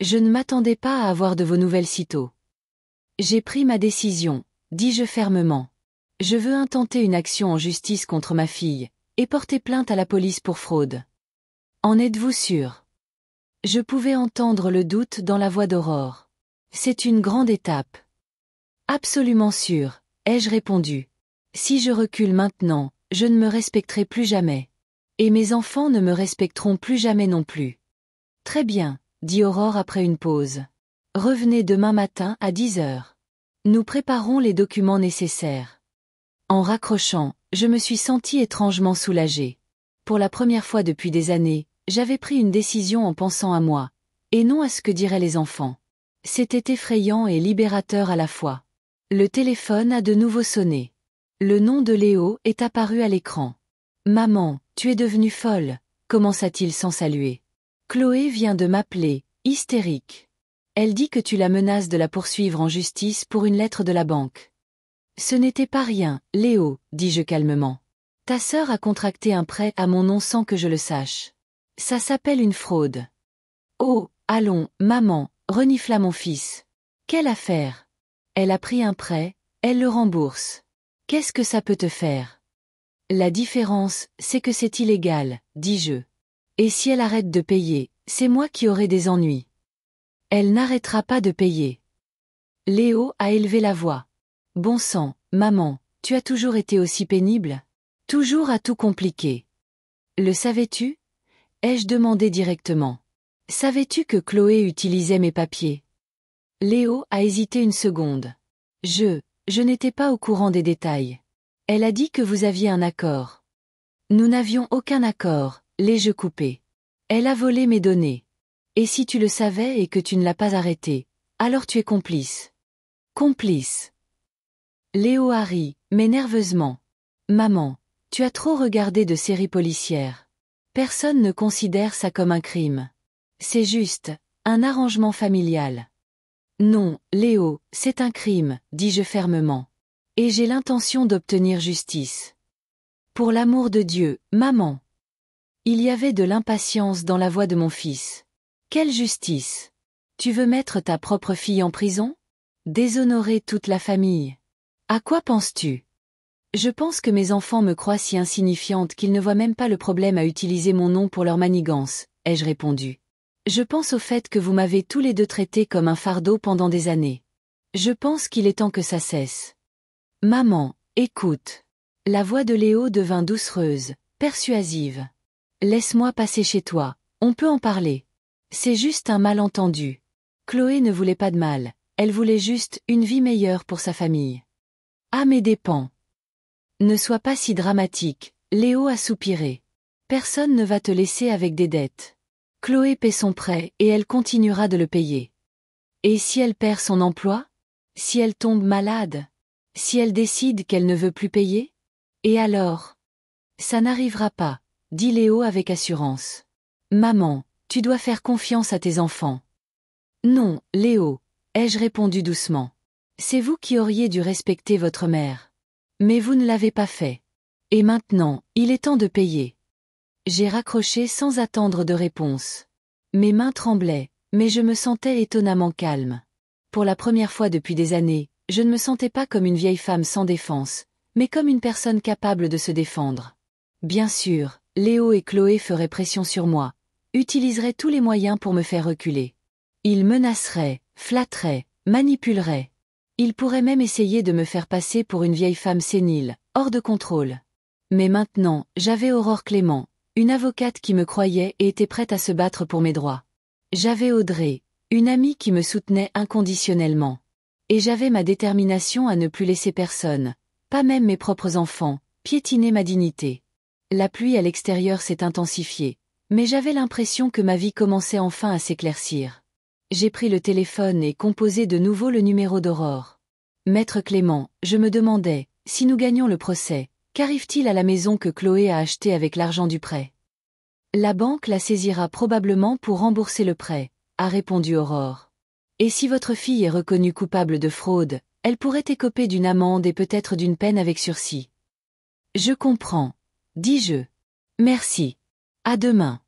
Je ne m'attendais pas à avoir de vos nouvelles sitôt. J'ai pris ma décision, dis-je fermement. Je veux intenter une action en justice contre ma fille, et porter plainte à la police pour fraude. En êtes-vous sûr? Je pouvais entendre le doute dans la voix d'Aurore. C'est une grande étape. Absolument sûr, ai-je répondu. Si je recule maintenant, je ne me respecterai plus jamais. Et mes enfants ne me respecteront plus jamais non plus. Très bien, dit Aurore après une pause. Revenez demain matin à 10 heures. Nous préparons les documents nécessaires. En raccrochant, je me suis sentie étrangement soulagée. Pour la première fois depuis des années, j'avais pris une décision en pensant à moi, et non à ce que diraient les enfants. C'était effrayant et libérateur à la fois. Le téléphone a de nouveau sonné. Le nom de Léo est apparu à l'écran. Maman, tu es devenue folle, commença-t-il sans saluer. Chloé vient de m'appeler, hystérique. Elle dit que tu la menaces de la poursuivre en justice pour une lettre de la banque. Ce n'était pas rien, Léo, dis-je calmement. Ta sœur a contracté un prêt à mon nom sans que je le sache. Ça s'appelle une fraude. Oh, allons, maman, renifla mon fils. Quelle affaire? Elle a pris un prêt, elle le rembourse. Qu'est-ce que ça peut te faire? La différence, c'est que c'est illégal, dis-je. Et si elle arrête de payer, c'est moi qui aurai des ennuis. Elle n'arrêtera pas de payer. Léo a élevé la voix. Bon sang, maman, tu as toujours été aussi pénible? Toujours à tout compliquer. Le savais-tu? Ai-je demandé directement. Savais-tu que Chloé utilisait mes papiers? Léo a hésité une seconde. Je n'étais pas au courant des détails. Elle a dit que vous aviez un accord. Nous n'avions aucun accord, l'ai-je coupé. Elle a volé mes données. Et si tu le savais et que tu ne l'as pas arrêtée, alors tu es complice. Complice. Léo a ri, mais nerveusement. Maman, tu as trop regardé de séries policières. Personne ne considère ça comme un crime. C'est juste, un arrangement familial. Non, Léo, c'est un crime, dis-je fermement. Et j'ai l'intention d'obtenir justice. Pour l'amour de Dieu, maman. Il y avait de l'impatience dans la voix de mon fils. Quelle justice? Tu veux mettre ta propre fille en prison? Déshonorer toute la famille? À quoi penses-tu? Je pense que mes enfants me croient si insignifiante qu'ils ne voient même pas le problème à utiliser mon nom pour leur manigance, ai-je répondu. Je pense au fait que vous m'avez tous les deux traité comme un fardeau pendant des années. Je pense qu'il est temps que ça cesse. Maman, écoute. La voix de Léo devint doucereuse, persuasive. Laisse-moi passer chez toi, on peut en parler. C'est juste un malentendu. Chloé ne voulait pas de mal, elle voulait juste une vie meilleure pour sa famille. À mes dépens. Ne sois pas si dramatique, Léo a soupiré. Personne ne va te laisser avec des dettes. Chloé paie son prêt et elle continuera de le payer. Et si elle perd son emploi? Si elle tombe malade? Si elle décide qu'elle ne veut plus payer? Et alors? Ça n'arrivera pas, dit Léo avec assurance. Maman, tu dois faire confiance à tes enfants. Non, Léo, ai-je répondu doucement. C'est vous qui auriez dû respecter votre mère. Mais vous ne l'avez pas fait. Et maintenant, il est temps de payer. J'ai raccroché sans attendre de réponse. Mes mains tremblaient, mais je me sentais étonnamment calme. Pour la première fois depuis des années, je ne me sentais pas comme une vieille femme sans défense, mais comme une personne capable de se défendre. Bien sûr, Léo et Chloé feraient pression sur moi, utiliseraient tous les moyens pour me faire reculer. Ils menaceraient, flatteraient, manipuleraient. Ils pourraient même essayer de me faire passer pour une vieille femme sénile, hors de contrôle. Mais maintenant, j'avais Aurore Clément, une avocate qui me croyait et était prête à se battre pour mes droits. J'avais Audrey, une amie qui me soutenait inconditionnellement. Et j'avais ma détermination à ne plus laisser personne, pas même mes propres enfants, piétiner ma dignité. La pluie à l'extérieur s'est intensifiée, mais j'avais l'impression que ma vie commençait enfin à s'éclaircir. J'ai pris le téléphone et composé de nouveau le numéro d'Aurore. Maître Clément, je me demandais, si nous gagnions le procès, qu'arrive-t-il à la maison que Chloé a achetée avec l'argent du prêt? La banque la saisira probablement pour rembourser le prêt, a répondu Aurore. Et si votre fille est reconnue coupable de fraude, elle pourrait écoper d'une amende et peut-être d'une peine avec sursis. Je comprends, dis-je. Merci. À demain.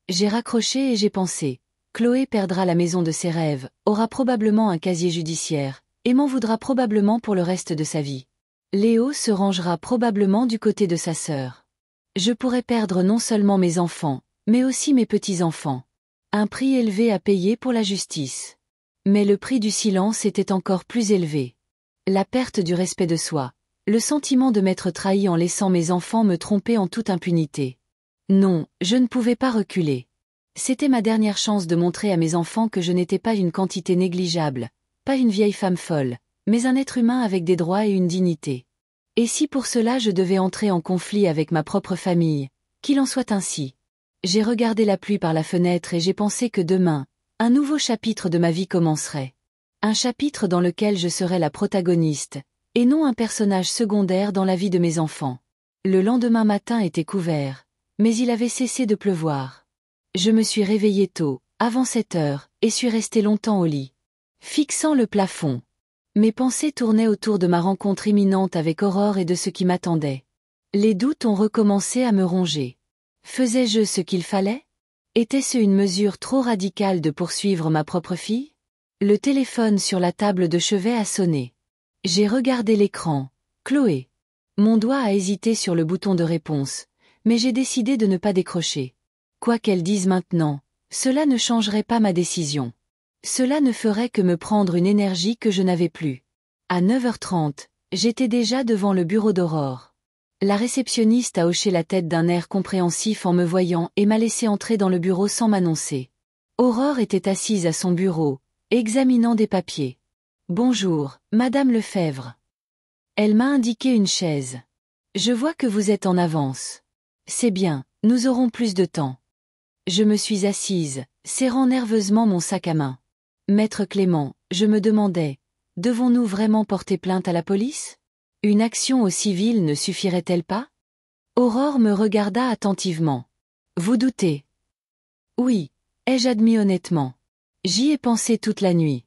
J'ai raccroché et j'ai pensé. Chloé perdra la maison de ses rêves, aura probablement un casier judiciaire, et m'en voudra probablement pour le reste de sa vie. Léo se rangera probablement du côté de sa sœur. Je pourrais perdre non seulement mes enfants, mais aussi mes petits-enfants. Un prix élevé à payer pour la justice. Mais le prix du silence était encore plus élevé. La perte du respect de soi, le sentiment de m'être trahi en laissant mes enfants me tromper en toute impunité. Non, je ne pouvais pas reculer. C'était ma dernière chance de montrer à mes enfants que je n'étais pas une quantité négligeable, pas une vieille femme folle, mais un être humain avec des droits et une dignité. Et si pour cela je devais entrer en conflit avec ma propre famille, qu'il en soit ainsi. J'ai regardé la pluie par la fenêtre et j'ai pensé que demain, un nouveau chapitre de ma vie commencerait. Un chapitre dans lequel je serais la protagoniste, et non un personnage secondaire dans la vie de mes enfants. Le lendemain matin était couvert, mais il avait cessé de pleuvoir. Je me suis réveillée tôt, avant 7 heures, et suis restée longtemps au lit. Fixant le plafond. Mes pensées tournaient autour de ma rencontre imminente avec Aurore et de ce qui m'attendait. Les doutes ont recommencé à me ronger. Faisais-je ce qu'il fallait? Était-ce une mesure trop radicale de poursuivre ma propre fille? Le téléphone sur la table de chevet a sonné. J'ai regardé l'écran. Chloé. Mon doigt a hésité sur le bouton de réponse, mais j'ai décidé de ne pas décrocher. Quoi qu'elle dise maintenant, cela ne changerait pas ma décision. Cela ne ferait que me prendre une énergie que je n'avais plus. À 9h30, j'étais déjà devant le bureau d'Aurore. La réceptionniste a hoché la tête d'un air compréhensif en me voyant et m'a laissé entrer dans le bureau sans m'annoncer. Aurore était assise à son bureau, examinant des papiers. « Bonjour, Madame Lefebvre. » Elle m'a indiqué une chaise. « Je vois que vous êtes en avance. C'est bien, nous aurons plus de temps. » Je me suis assise, serrant nerveusement mon sac à main. « Maître Clément, je me demandais, devons-nous vraiment porter plainte à la police? Une action au civil ne suffirait-elle pas? » Aurore me regarda attentivement. « Vous doutez? » « Oui, » ai-je admis honnêtement. « J'y ai pensé toute la nuit.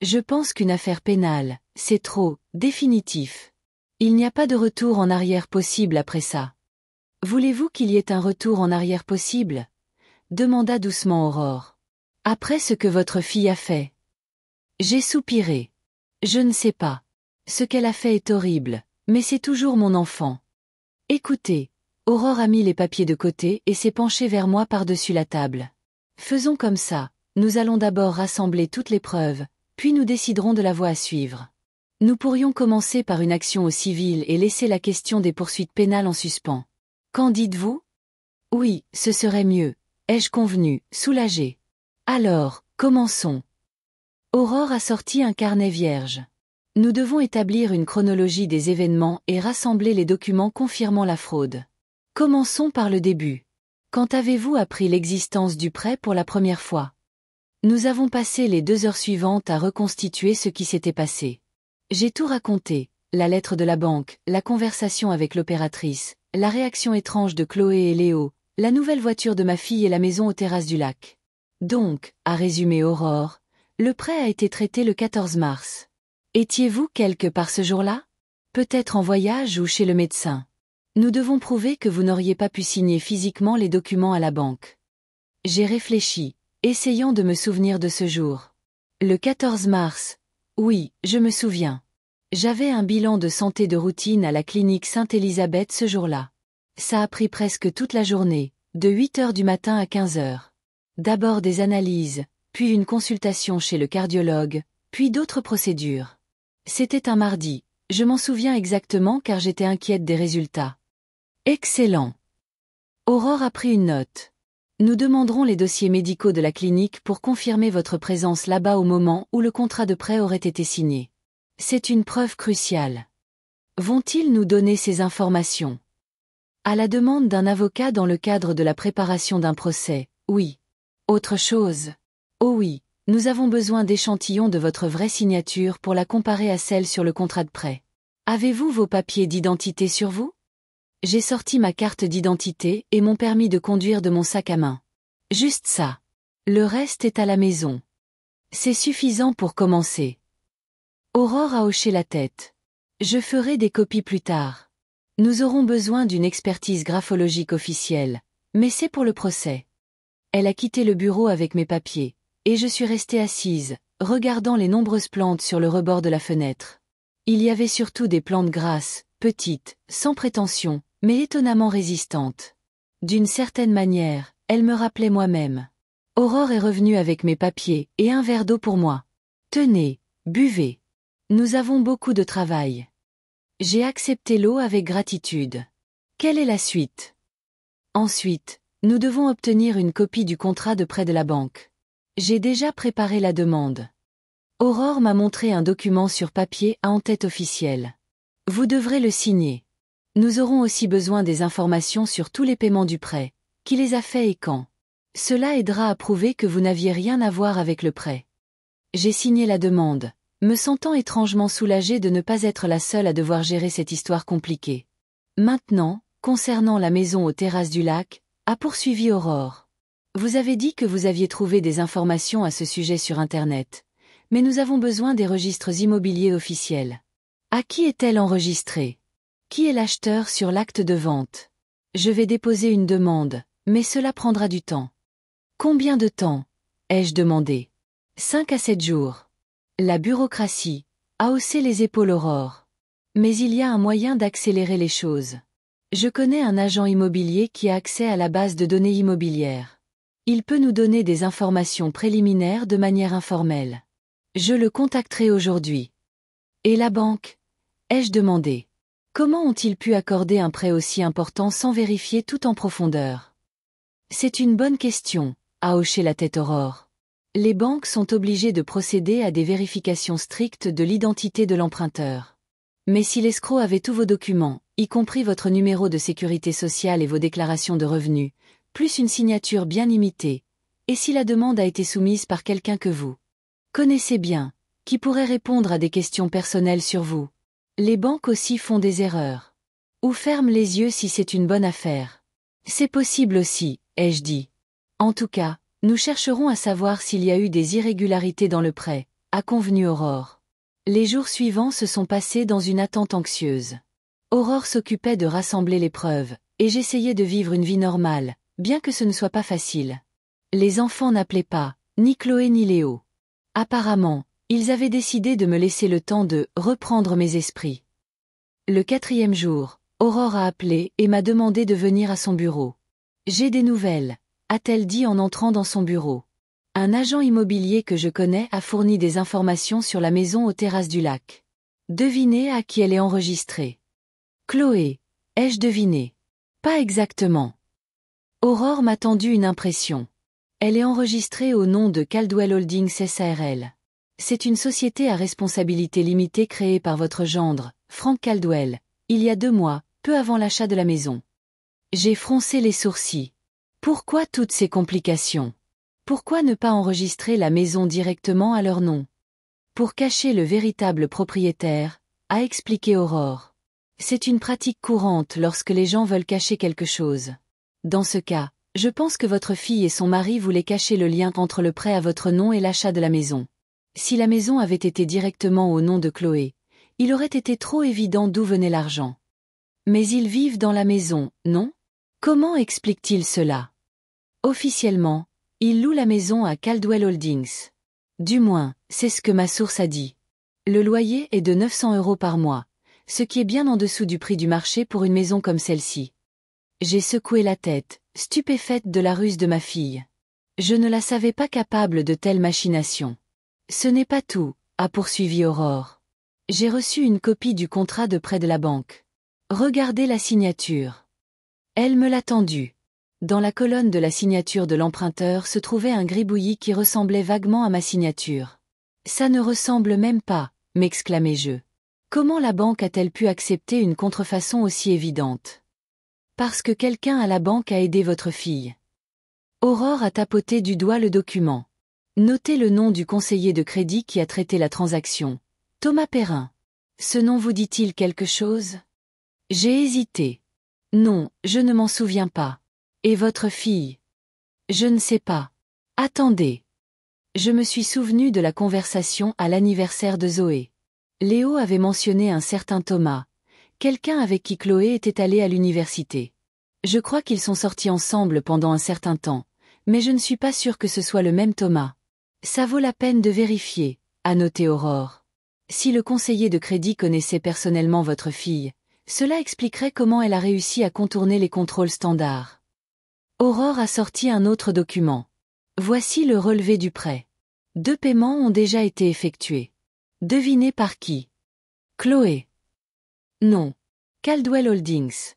Je pense qu'une affaire pénale, c'est trop, définitif. Il n'y a pas de retour en arrière possible après ça. »« Voulez-vous qu'il y ait un retour en arrière possible ?» demanda doucement Aurore. « Après ce que votre fille a fait. » J'ai soupiré. « Je ne sais pas. Ce qu'elle a fait est horrible, mais c'est toujours mon enfant. » Écoutez, Aurore a mis les papiers de côté et s'est penchée vers moi par-dessus la table. « Faisons comme ça, nous allons d'abord rassembler toutes les preuves, puis nous déciderons de la voie à suivre. Nous pourrions commencer par une action au civil et laisser la question des poursuites pénales en suspens. Qu'en dites-vous? » « Oui, ce serait mieux, » ai-je convenu, soulagé. « Alors, commençons. » Aurore a sorti un carnet vierge. Nous devons établir une chronologie des événements et rassembler les documents confirmant la fraude. Commençons par le début. Quand avez-vous appris l'existence du prêt pour la première fois? Nous avons passé les 2 heures suivantes à reconstituer ce qui s'était passé. J'ai tout raconté, la lettre de la banque, la conversation avec l'opératrice, la réaction étrange de Chloé et Léo, la nouvelle voiture de ma fille et la maison aux terrasses du lac. Donc, a résumé Aurore, le prêt a été traité le 14 mars. Étiez-vous quelque part ce jour-là? Peut-être en voyage ou chez le médecin. Nous devons prouver que vous n'auriez pas pu signer physiquement les documents à la banque. J'ai réfléchi, essayant de me souvenir de ce jour. Le 14 mars. Oui, je me souviens. J'avais un bilan de santé de routine à la clinique Sainte-Élisabeth ce jour-là. Ça a pris presque toute la journée, de 8 heures du matin à 15 heures. D'abord des analyses, puis une consultation chez le cardiologue, puis d'autres procédures. C'était un mardi, je m'en souviens exactement car j'étais inquiète des résultats. Excellent. Aurore a pris une note. Nous demanderons les dossiers médicaux de la clinique pour confirmer votre présence là-bas au moment où le contrat de prêt aurait été signé. C'est une preuve cruciale. Vont-ils nous donner ces informations? À la demande d'un avocat dans le cadre de la préparation d'un procès, oui. Autre chose? Oh oui, nous avons besoin d'échantillons de votre vraie signature pour la comparer à celle sur le contrat de prêt. Avez-vous vos papiers d'identité sur vous? J'ai sorti ma carte d'identité et mon permis de conduire de mon sac à main. Juste ça. Le reste est à la maison. C'est suffisant pour commencer. Aurore a hoché la tête. Je ferai des copies plus tard. Nous aurons besoin d'une expertise graphologique officielle, mais c'est pour le procès. Elle a quitté le bureau avec mes papiers, et je suis restée assise, regardant les nombreuses plantes sur le rebord de la fenêtre. Il y avait surtout des plantes grasses, petites, sans prétention, mais étonnamment résistantes. D'une certaine manière, elles me rappelaient moi-même. Aurore est revenue avec mes papiers et un verre d'eau pour moi. Tenez, buvez. Nous avons beaucoup de travail. J'ai accepté l'eau avec gratitude. Quelle est la suite? Ensuite, nous devons obtenir une copie du contrat de prêt de la banque. J'ai déjà préparé la demande. Aurore m'a montré un document sur papier à en-tête officielle. Vous devrez le signer. Nous aurons aussi besoin des informations sur tous les paiements du prêt, qui les a faits et quand. Cela aidera à prouver que vous n'aviez rien à voir avec le prêt. J'ai signé la demande, me sentant étrangement soulagée de ne pas être la seule à devoir gérer cette histoire compliquée. Maintenant, concernant la maison aux terrasses du lac, a poursuivi Aurore. Vous avez dit que vous aviez trouvé des informations à ce sujet sur Internet. Mais nous avons besoin des registres immobiliers officiels. À qui est-elle enregistrée? Qui est l'acheteur sur l'acte de vente? Je vais déposer une demande, mais cela prendra du temps. Combien de temps? Ai-je demandé. 5 à 7 jours. La bureaucratie, a haussé les épaules Aurore. Mais il y a un moyen d'accélérer les choses. Je connais un agent immobilier qui a accès à la base de données immobilières. Il peut nous donner des informations préliminaires de manière informelle. Je le contacterai aujourd'hui. Et la banque? Ai-je demandé. Comment ont-ils pu accorder un prêt aussi important sans vérifier tout en profondeur? C'est une bonne question, a hoché la tête Aurore. Les banques sont obligées de procéder à des vérifications strictes de l'identité de l'emprunteur. Mais si l'escroc avait tous vos documents, y compris votre numéro de sécurité sociale et vos déclarations de revenus, plus une signature bien imitée, et si la demande a été soumise par quelqu'un que vous connaissez bien, qui pourrait répondre à des questions personnelles sur vous. Les banques aussi font des erreurs. Ou ferment les yeux si c'est une bonne affaire. C'est possible aussi, ai-je dit. En tout cas, nous chercherons à savoir s'il y a eu des irrégularités dans le prêt, a convenu Aurore. Les jours suivants se sont passés dans une attente anxieuse. Aurore s'occupait de rassembler les preuves, et j'essayais de vivre une vie normale, bien que ce ne soit pas facile. Les enfants n'appelaient pas, ni Chloé ni Léo. Apparemment, ils avaient décidé de me laisser le temps de reprendre mes esprits. Le 4e jour, Aurore a appelé et m'a demandé de venir à son bureau. J'ai des nouvelles, a-t-elle dit en entrant dans son bureau. Un agent immobilier que je connais a fourni des informations sur la maison aux terrasses du lac. Devinez à qui elle est enregistrée. Chloé, ai-je deviné? Pas exactement. Aurore m'a tendu une impression. Elle est enregistrée au nom de Caldwell Holdings SARL. C'est une société à responsabilité limitée créée par votre gendre, Frank Caldwell, il y a 2 mois, peu avant l'achat de la maison. J'ai froncé les sourcils. Pourquoi toutes ces complications? Pourquoi ne pas enregistrer la maison directement à leur nom? Pour cacher le véritable propriétaire, a expliqué Aurore. C'est une pratique courante lorsque les gens veulent cacher quelque chose. Dans ce cas, je pense que votre fille et son mari voulaient cacher le lien entre le prêt à votre nom et l'achat de la maison. Si la maison avait été directement au nom de Chloé, il aurait été trop évident d'où venait l'argent. Mais ils vivent dans la maison, non? Comment explique-t-il cela? Officiellement, ils louent la maison à Caldwell Holdings. Du moins, c'est ce que ma source a dit. Le loyer est de 900 € par mois, ce qui est bien en dessous du prix du marché pour une maison comme celle-ci. J'ai secoué la tête, stupéfaite de la ruse de ma fille. Je ne la savais pas capable de telles machinations. Ce n'est pas tout, a poursuivi Aurore. J'ai reçu une copie du contrat de prêt de la banque. Regardez la signature. Elle me l'a tendue. Dans la colonne de la signature de l'emprunteur se trouvait un gribouillis qui ressemblait vaguement à ma signature. Ça ne ressemble même pas, m'exclamai-je. Comment la banque a-t-elle pu accepter une contrefaçon aussi évidente? Parce que quelqu'un à la banque a aidé votre fille. Aurore a tapoté du doigt le document. Notez le nom du conseiller de crédit qui a traité la transaction. Thomas Perrin. Ce nom vous dit-il quelque chose? J'ai hésité. Non, je ne m'en souviens pas. Et votre fille? Je ne sais pas. Attendez. Je me suis souvenu de la conversation à l'anniversaire de Zoé. Léo avait mentionné un certain Thomas, quelqu'un avec qui Chloé était allée à l'université. Je crois qu'ils sont sortis ensemble pendant un certain temps, mais je ne suis pas sûre que ce soit le même Thomas. Ça vaut la peine de vérifier, a noté Aurore. Si le conseiller de crédit connaissait personnellement votre fille, cela expliquerait comment elle a réussi à contourner les contrôles standards. Aurore a sorti un autre document. Voici le relevé du prêt. 2 paiements ont déjà été effectués. Devinez par qui? Chloé. Non. Caldwell Holdings.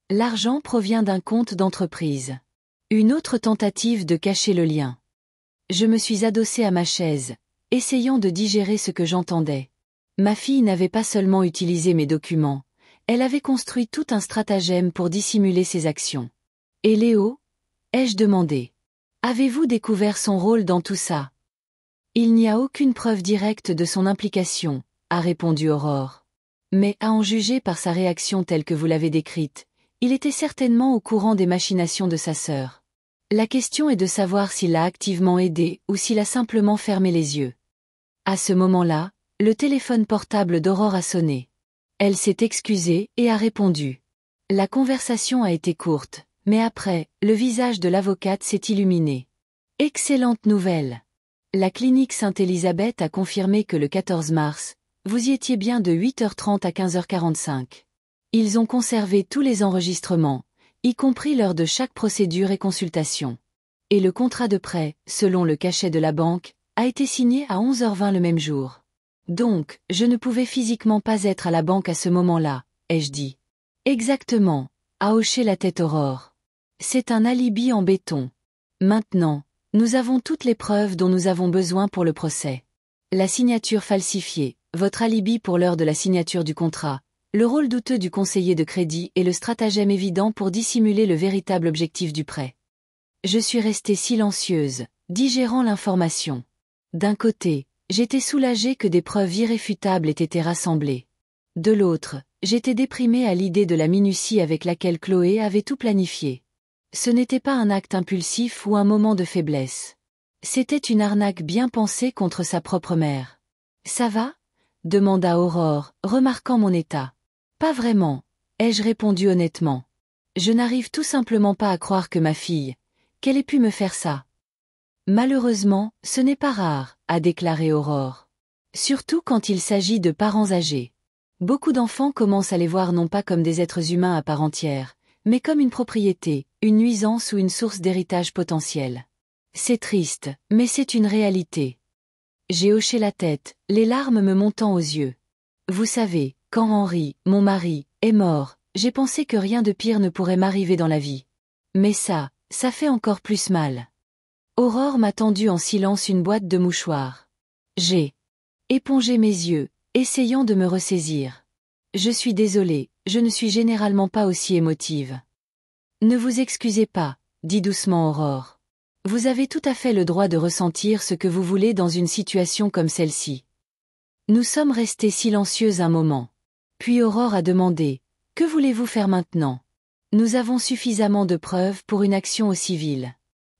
L'argent provient d'un compte d'entreprise. Une autre tentative de cacher le lien. Je me suis adossée à ma chaise, essayant de digérer ce que j'entendais. Ma fille n'avait pas seulement utilisé mes documents, elle avait construit tout un stratagème pour dissimuler ses actions. Et Léo? Ai-je demandé. Avez-vous découvert son rôle dans tout ça? Il n'y a aucune preuve directe de son implication, a répondu Aurore. Mais à en juger par sa réaction telle que vous l'avez décrite, il était certainement au courant des machinations de sa sœur. La question est de savoir s'il l'a activement aidée ou s'il a simplement fermé les yeux. À ce moment-là, le téléphone portable d'Aurore a sonné. Elle s'est excusée et a répondu. La conversation a été courte, mais après, le visage de l'avocate s'est illuminé. Excellente nouvelle. La clinique Sainte-Élisabeth a confirmé que le 14 mars, vous y étiez bien de 8h30 à 15h45. Ils ont conservé tous les enregistrements, y compris lors de chaque procédure et consultation. Et le contrat de prêt, selon le cachet de la banque, a été signé à 11h20 le même jour. Donc, je ne pouvais physiquement pas être à la banque à ce moment-là, ai-je dit. Exactement, a hoché la tête Aurore. C'est un alibi en béton. Maintenant, nous avons toutes les preuves dont nous avons besoin pour le procès. La signature falsifiée, votre alibi pour l'heure de la signature du contrat, le rôle douteux du conseiller de crédit et le stratagème évident pour dissimuler le véritable objectif du prêt. Je suis restée silencieuse, digérant l'information. D'un côté, j'étais soulagée que des preuves irréfutables aient été rassemblées. De l'autre, j'étais déprimée à l'idée de la minutie avec laquelle Chloé avait tout planifié. Ce n'était pas un acte impulsif ou un moment de faiblesse. C'était une arnaque bien pensée contre sa propre mère. « Ça va ?» demanda Aurore, remarquant mon état. « Pas vraiment, ai-je répondu honnêtement. Je n'arrive tout simplement pas à croire que ma fille, qu'elle ait pu me faire ça. » Malheureusement, ce n'est pas rare, a déclaré Aurore. Surtout quand il s'agit de parents âgés. Beaucoup d'enfants commencent à les voir non pas comme des êtres humains à part entière, mais comme une propriété, une nuisance ou une source d'héritage potentiel. C'est triste, mais c'est une réalité. J'ai hoché la tête, les larmes me montant aux yeux. Vous savez, quand Henri, mon mari, est mort, j'ai pensé que rien de pire ne pourrait m'arriver dans la vie. Mais ça fait encore plus mal. Aurore m'a tendu en silence une boîte de mouchoirs. J'ai épongé mes yeux, essayant de me ressaisir. Je suis désolée, je ne suis généralement pas aussi émotive. Ne vous excusez pas, dit doucement Aurore. Vous avez tout à fait le droit de ressentir ce que vous voulez dans une situation comme celle-ci. Nous sommes restés silencieux un moment. Puis Aurore a demandé, « Que voulez-vous faire maintenant ? Nous avons suffisamment de preuves pour une action au civil.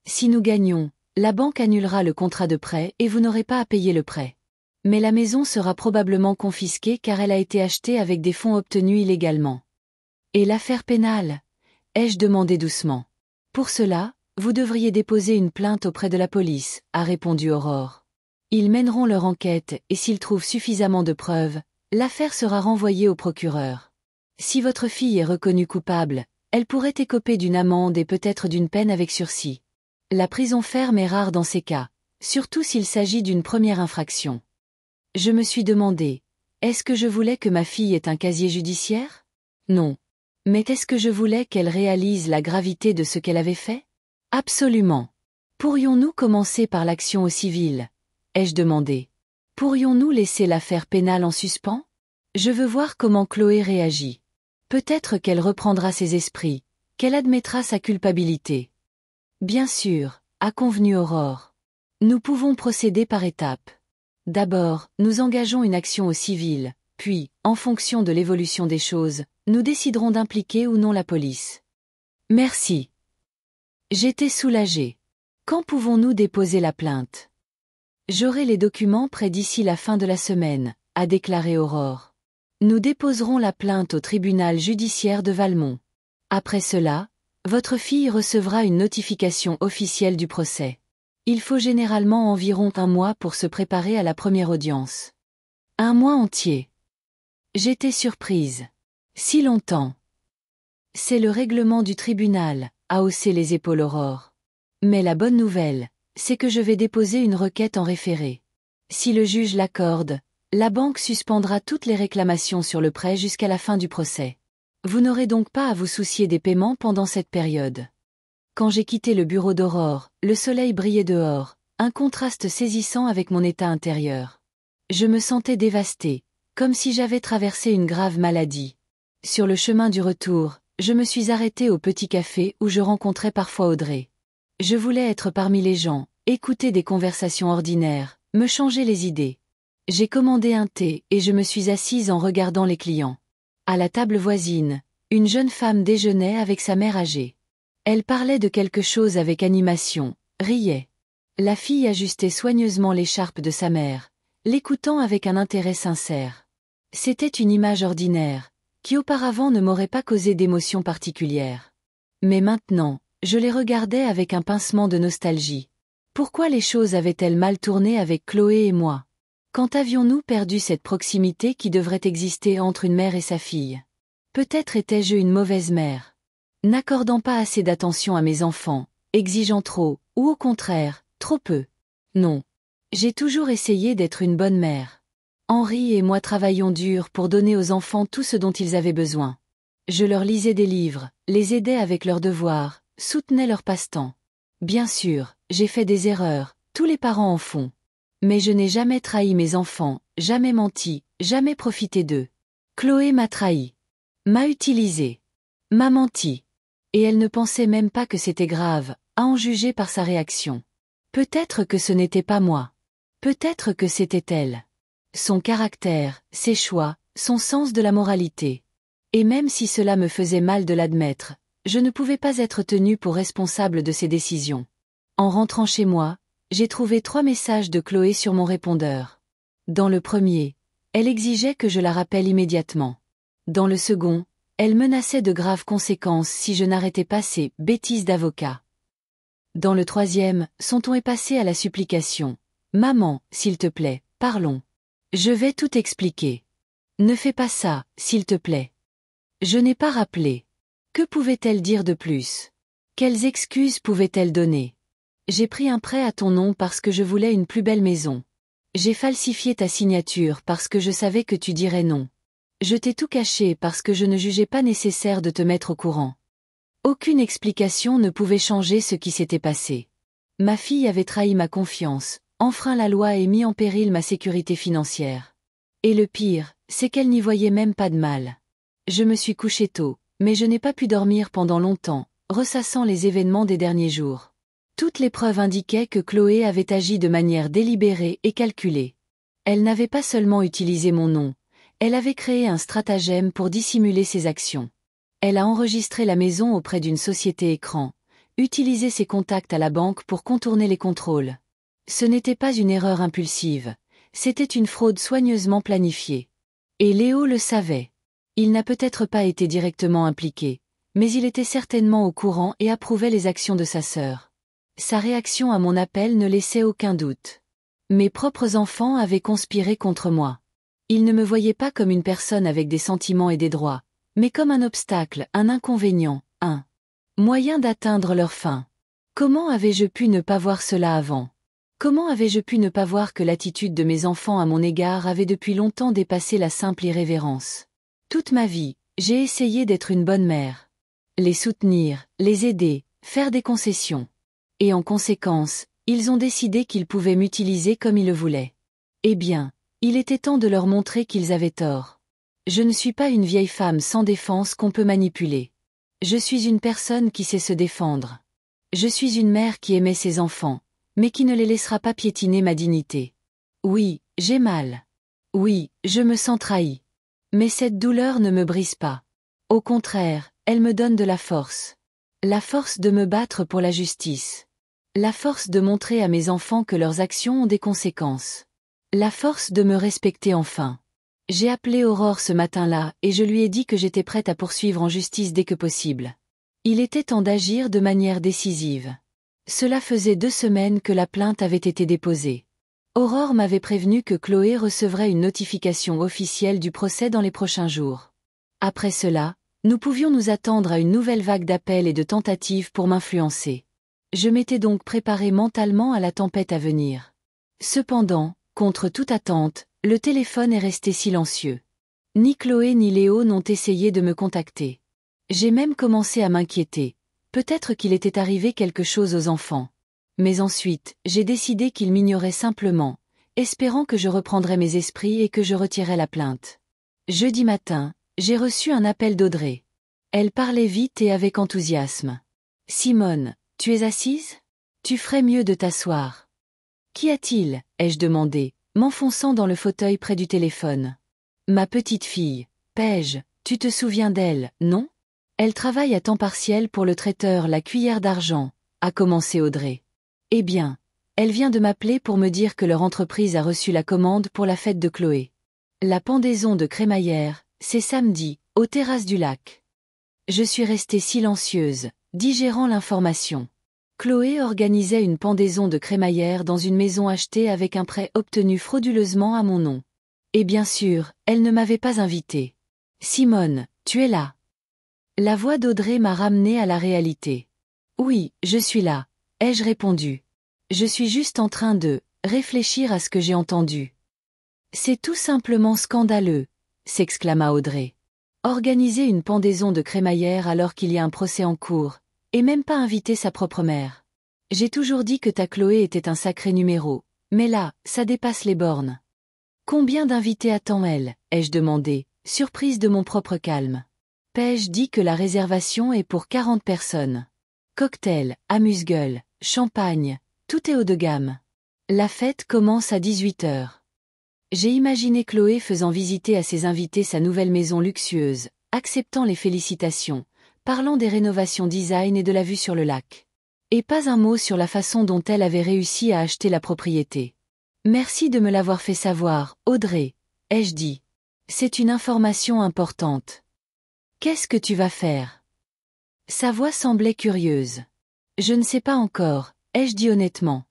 Si nous gagnons, la banque annulera le contrat de prêt et vous n'aurez pas à payer le prêt. Mais la maison sera probablement confisquée car elle a été achetée avec des fonds obtenus illégalement. » Et l'affaire pénale ? Ai-je demandé doucement. Pour cela, vous devriez déposer une plainte auprès de la police, a répondu Aurore. Ils mèneront leur enquête et s'ils trouvent suffisamment de preuves, l'affaire sera renvoyée au procureur. Si votre fille est reconnue coupable, elle pourrait écoper d'une amende et peut-être d'une peine avec sursis. La prison ferme est rare dans ces cas, surtout s'il s'agit d'une première infraction. Je me suis demandé, est-ce que je voulais que ma fille ait un casier judiciaire ? Non. Mais est-ce que je voulais qu'elle réalise la gravité de ce qu'elle avait fait ? Absolument. Pourrions-nous commencer par l'action au civil ? Ai-je demandé. Pourrions-nous laisser l'affaire pénale en suspens ? Je veux voir comment Chloé réagit. Peut-être qu'elle reprendra ses esprits, qu'elle admettra sa culpabilité. Bien sûr, a convenu Aurore. Nous pouvons procéder par étapes. D'abord, nous engageons une action au civil, puis, en fonction de l'évolution des choses, nous déciderons d'impliquer ou non la police. Merci. J'étais soulagée. Quand pouvons-nous déposer la plainte ? J'aurai les documents prêts d'ici la fin de la semaine, a déclaré Aurore. Nous déposerons la plainte au tribunal judiciaire de Valmont. Après cela, votre fille recevra une notification officielle du procès. Il faut généralement environ 1 mois pour se préparer à la première audience. 1 mois entier. J'étais surprise. Si longtemps. C'est le règlement du tribunal, a haussé les épaules Aurore. Mais la bonne nouvelle, c'est que je vais déposer une requête en référé. Si le juge l'accorde, la banque suspendra toutes les réclamations sur le prêt jusqu'à la fin du procès. Vous n'aurez donc pas à vous soucier des paiements pendant cette période. Quand j'ai quitté le bureau d'Aurore, le soleil brillait dehors, un contraste saisissant avec mon état intérieur. Je me sentais dévastée, comme si j'avais traversé une grave maladie. Sur le chemin du retour, je me suis arrêtée au petit café où je rencontrais parfois Audrey. Je voulais être parmi les gens, écouter des conversations ordinaires, me changer les idées. J'ai commandé un thé et je me suis assise en regardant les clients. À la table voisine, Une jeune femme déjeunait avec sa mère âgée. Elle parlait de quelque chose avec animation, riait. La fille ajustait soigneusement l'écharpe de sa mère, l'écoutant avec un intérêt sincère. C'était une image ordinaire, qui auparavant ne m'aurait pas causé d'émotion particulière. Mais maintenant, je les regardais avec un pincement de nostalgie. Pourquoi les choses avaient-elles mal tourné avec Chloé et moi? Quand avions-nous perdu cette proximité qui devrait exister entre une mère et sa fille? Peut-être étais-je une mauvaise mère, n'accordant pas assez d'attention à mes enfants, exigeant trop, ou au contraire, trop peu. Non. J'ai toujours essayé d'être une bonne mère. Henri et moi travaillions dur pour donner aux enfants tout ce dont ils avaient besoin. Je leur lisais des livres, les aidais avec leurs devoirs, soutenais leur passe-temps. Bien sûr, j'ai fait des erreurs, tous les parents en font. Mais je n'ai jamais trahi mes enfants, jamais menti, jamais profité d'eux. Chloé m'a trahi. M'a utilisé. M'a menti. Et elle ne pensait même pas que c'était grave, à en juger par sa réaction. Peut-être que ce n'était pas moi. Peut-être que c'était elle. Son caractère, ses choix, son sens de la moralité. Et même si cela me faisait mal de l'admettre, je ne pouvais pas être tenue pour responsable de ses décisions. En rentrant chez moi, j'ai trouvé 3 messages de Chloé sur mon répondeur. Dans le premier, elle exigeait que je la rappelle immédiatement. Dans le second, elle menaçait de graves conséquences si je n'arrêtais pas ces bêtises d'avocat. Dans le troisième, son ton est passé à la supplication. « Maman, s'il te plaît, parlons. Je vais tout expliquer. Ne fais pas ça, s'il te plaît. » Je n'ai pas rappelé. Que pouvait-elle dire de plus? Quelles excuses pouvait-elle donner? J'ai pris un prêt à ton nom parce que je voulais une plus belle maison. J'ai falsifié ta signature parce que je savais que tu dirais non. Je t'ai tout caché parce que je ne jugeais pas nécessaire de te mettre au courant. Aucune explication ne pouvait changer ce qui s'était passé. Ma fille avait trahi ma confiance, enfreint la loi et mis en péril ma sécurité financière. Et le pire, c'est qu'elle n'y voyait même pas de mal. Je me suis couché tôt, mais je n'ai pas pu dormir pendant longtemps, ressassant les événements des derniers jours. Toutes les preuves indiquaient que Chloé avait agi de manière délibérée et calculée. Elle n'avait pas seulement utilisé mon nom, elle avait créé un stratagème pour dissimuler ses actions. Elle a enregistré la maison auprès d'une société écran, utilisé ses contacts à la banque pour contourner les contrôles. Ce n'était pas une erreur impulsive, c'était une fraude soigneusement planifiée. Et Léo le savait. Il n'a peut-être pas été directement impliqué, mais il était certainement au courant et approuvait les actions de sa sœur. Sa réaction à mon appel ne laissait aucun doute. Mes propres enfants avaient conspiré contre moi. Ils ne me voyaient pas comme une personne avec des sentiments et des droits, mais comme un obstacle, un inconvénient, un moyen d'atteindre leur fin. Comment avais-je pu ne pas voir cela avant? Comment avais-je pu ne pas voir que l'attitude de mes enfants à mon égard avait depuis longtemps dépassé la simple irrévérence? Toute ma vie, j'ai essayé d'être une bonne mère. Les soutenir, les aider, faire des concessions. Et en conséquence, ils ont décidé qu'ils pouvaient m'utiliser comme ils le voulaient. Eh bien, il était temps de leur montrer qu'ils avaient tort. Je ne suis pas une vieille femme sans défense qu'on peut manipuler. Je suis une personne qui sait se défendre. Je suis une mère qui aimait ses enfants, mais qui ne les laissera pas piétiner ma dignité. Oui, j'ai mal. Oui, je me sens trahie. Mais cette douleur ne me brise pas. Au contraire, elle me donne de la force. La force de me battre pour la justice. La force de montrer à mes enfants que leurs actions ont des conséquences. La force de me respecter enfin. J'ai appelé Aurore ce matin-là et je lui ai dit que j'étais prête à poursuivre en justice dès que possible. Il était temps d'agir de manière décisive. Cela faisait 2 semaines que la plainte avait été déposée. Aurore m'avait prévenu que Chloé recevrait une notification officielle du procès dans les prochains jours. Après cela, nous pouvions nous attendre à une nouvelle vague d'appels et de tentatives pour m'influencer. Je m'étais donc préparé mentalement à la tempête à venir. Cependant, contre toute attente, le téléphone est resté silencieux. Ni Chloé ni Léo n'ont essayé de me contacter. J'ai même commencé à m'inquiéter. Peut-être qu'il était arrivé quelque chose aux enfants. Mais ensuite, j'ai décidé qu'ils m'ignoraient simplement, espérant que je reprendrais mes esprits et que je retirais la plainte. Jeudi matin, j'ai reçu un appel d'Audrey. Elle parlait vite et avec enthousiasme. « Simone, tu es assise? Tu ferais mieux de t'asseoir. »« Qu'y a-t-il » ai-je demandé, m'enfonçant dans le fauteuil près du téléphone. « Ma petite fille, Paige, tu te souviens d'elle, non ? Elle travaille à temps partiel pour le traiteur La Cuillère d'Argent, a commencé Audrey. Eh bien, elle vient de m'appeler pour me dire que leur entreprise a reçu la commande pour la fête de Chloé. La pendaison de crémaillère, c'est samedi, aux terrasses du lac. Je suis restée silencieuse, digérant l'information. Chloé organisait une pendaison de crémaillère dans une maison achetée avec un prêt obtenu frauduleusement à mon nom. Et bien sûr, elle ne m'avait pas invitée. Simone, tu es là. La voix d'Audrey m'a ramenée à la réalité. Oui, je suis là, ai-je répondu. Je suis juste en train de réfléchir à ce que j'ai entendu. C'est tout simplement scandaleux, s'exclama Audrey. Organiser une pendaison de crémaillère alors qu'il y a un procès en cours, et même pas inviter sa propre mère. J'ai toujours dit que ta Chloé était un sacré numéro, mais là, ça dépasse les bornes. Combien d'invités attend elle, ai-je demandé, surprise de mon propre calme. Paige dit que la réservation est pour 40 personnes. Cocktail, amuse-gueule, champagne, tout est haut de gamme. La fête commence à 18h. J'ai imaginé Chloé faisant visiter à ses invités sa nouvelle maison luxueuse, acceptant les félicitations, parlant des rénovations design et de la vue sur le lac. Et pas un mot sur la façon dont elle avait réussi à acheter la propriété. Merci de me l'avoir fait savoir, Audrey, ai-je dit. C'est une information importante. Qu'est-ce que tu vas faire? Sa voix semblait curieuse. Je ne sais pas encore, ai-je dit honnêtement.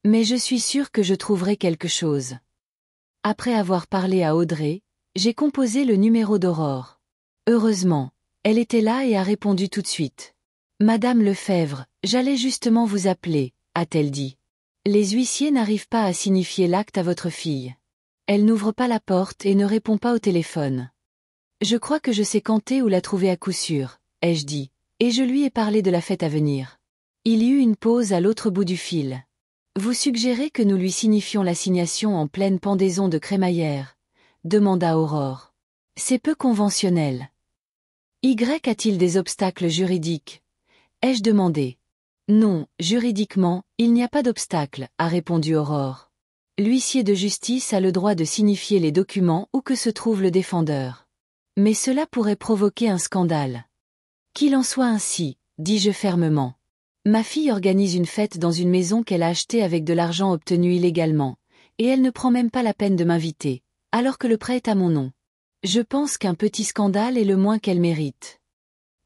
Mais je suis sûre que je trouverai quelque chose. Après avoir parlé à Audrey, j'ai composé le numéro d'Aurore. Heureusement, elle était là et a répondu tout de suite. Madame Lefebvre, j'allais justement vous appeler, a-t-elle dit. Les huissiers n'arrivent pas à signifier l'acte à votre fille. Elle n'ouvre pas la porte et ne répond pas au téléphone. Je crois que je sais quand et où la trouver à coup sûr, ai-je dit, et je lui ai parlé de la fête à venir. Il y eut une pause à l'autre bout du fil. Vous suggérez que nous lui signifions l'assignation en pleine pendaison de crémaillère, demanda Aurore. C'est peu conventionnel. Y a-t-il des obstacles juridiques? Ai-je demandé. Non, juridiquement, il n'y a pas d'obstacle, a répondu Aurore. L'huissier de justice a le droit de signifier les documents où que se trouve le défendeur. Mais cela pourrait provoquer un scandale. Qu'il en soit ainsi, dis-je fermement. Ma fille organise une fête dans une maison qu'elle a achetée avec de l'argent obtenu illégalement, et elle ne prend même pas la peine de m'inviter, alors que le prêt est à mon nom. Je pense qu'un petit scandale est le moins qu'elle mérite.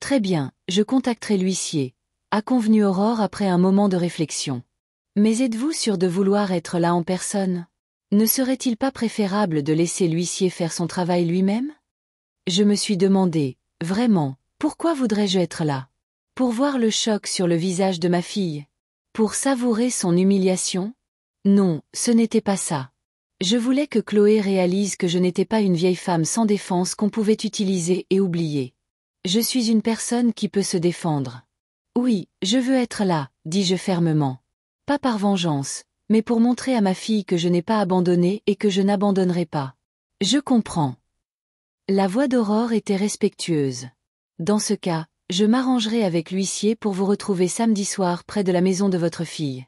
Très bien, je contacterai l'huissier, a convenu Aurore après un moment de réflexion. Mais êtes-vous sûr de vouloir être là en personne? Ne serait-il pas préférable de laisser l'huissier faire son travail lui-même? Je me suis demandé, vraiment, pourquoi voudrais-je être là? Pour voir le choc sur le visage de ma fille? Pour savourer son humiliation? Non, ce n'était pas ça. Je voulais que Chloé réalise que je n'étais pas une vieille femme sans défense qu'on pouvait utiliser et oublier. Je suis une personne qui peut se défendre. Oui, je veux être là, dis-je fermement. Pas par vengeance, mais pour montrer à ma fille que je n'ai pas abandonné et que je n'abandonnerai pas. Je comprends. La voix d'Aurore était respectueuse. Dans ce cas, je m'arrangerai avec l'huissier pour vous retrouver samedi soir près de la maison de votre fille.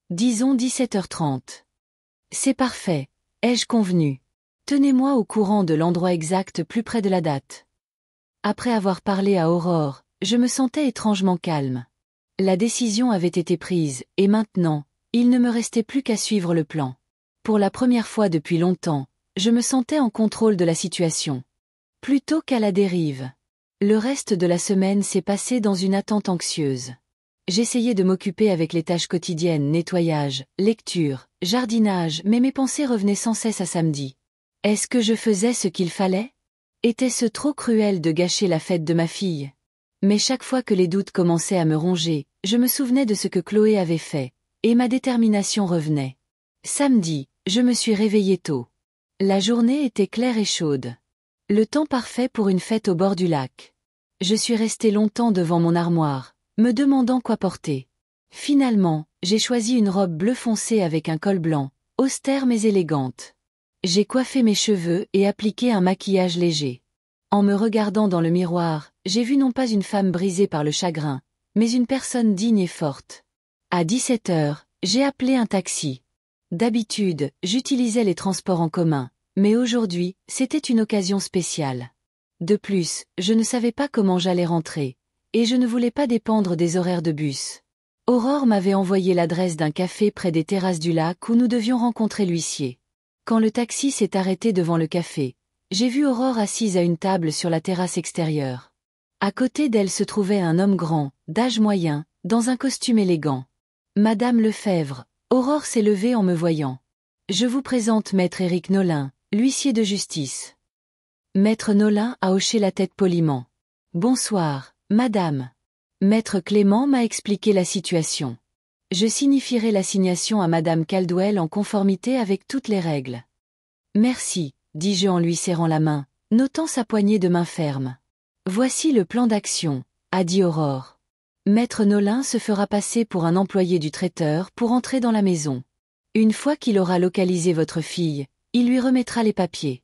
Disons 17h30. C'est parfait, ai-je convenu. Tenez-moi au courant de l'endroit exact plus près de la date. Après avoir parlé à Aurore, je me sentais étrangement calme. La décision avait été prise, et maintenant, il ne me restait plus qu'à suivre le plan. Pour la première fois depuis longtemps, je me sentais en contrôle de la situation. Plutôt qu'à la dérive. Le reste de la semaine s'est passé dans une attente anxieuse. J'essayais de m'occuper avec les tâches quotidiennes, nettoyage, lecture, jardinage, mais mes pensées revenaient sans cesse à samedi. Est-ce que je faisais ce qu'il fallait? Était-ce trop cruel de gâcher la fête de ma fille? Mais chaque fois que les doutes commençaient à me ronger, je me souvenais de ce que Chloé avait fait, et ma détermination revenait. Samedi, je me suis réveillée tôt. La journée était claire et chaude. Le temps parfait pour une fête au bord du lac. Je suis restée longtemps devant mon armoire, me demandant quoi porter. Finalement, j'ai choisi une robe bleu foncé avec un col blanc, austère mais élégante. J'ai coiffé mes cheveux et appliqué un maquillage léger. En me regardant dans le miroir, j'ai vu non pas une femme brisée par le chagrin, mais une personne digne et forte. À 17h, j'ai appelé un taxi. D'habitude, j'utilisais les transports en commun. Mais aujourd'hui, c'était une occasion spéciale. De plus, je ne savais pas comment j'allais rentrer, et je ne voulais pas dépendre des horaires de bus. Aurore m'avait envoyé l'adresse d'un café près des terrasses du lac où nous devions rencontrer l'huissier. Quand le taxi s'est arrêté devant le café, j'ai vu Aurore assise à une table sur la terrasse extérieure. À côté d'elle se trouvait un homme grand, d'âge moyen, dans un costume élégant. « Madame Lefebvre », Aurore s'est levée en me voyant. « Je vous présente Maître Éric Nolin, l'huissier de justice. » Maître Nolin a hoché la tête poliment. « Bonsoir, madame. » Maître Clément m'a expliqué la situation. Je signifierai l'assignation à madame Caldwell en conformité avec toutes les règles. « Merci », dis-je en lui serrant la main, notant sa poignée de main ferme. « Voici le plan d'action », a dit Aurore. Maître Nolin se fera passer pour un employé du traiteur pour entrer dans la maison. Une fois qu'il aura localisé votre fille, il lui remettra les papiers.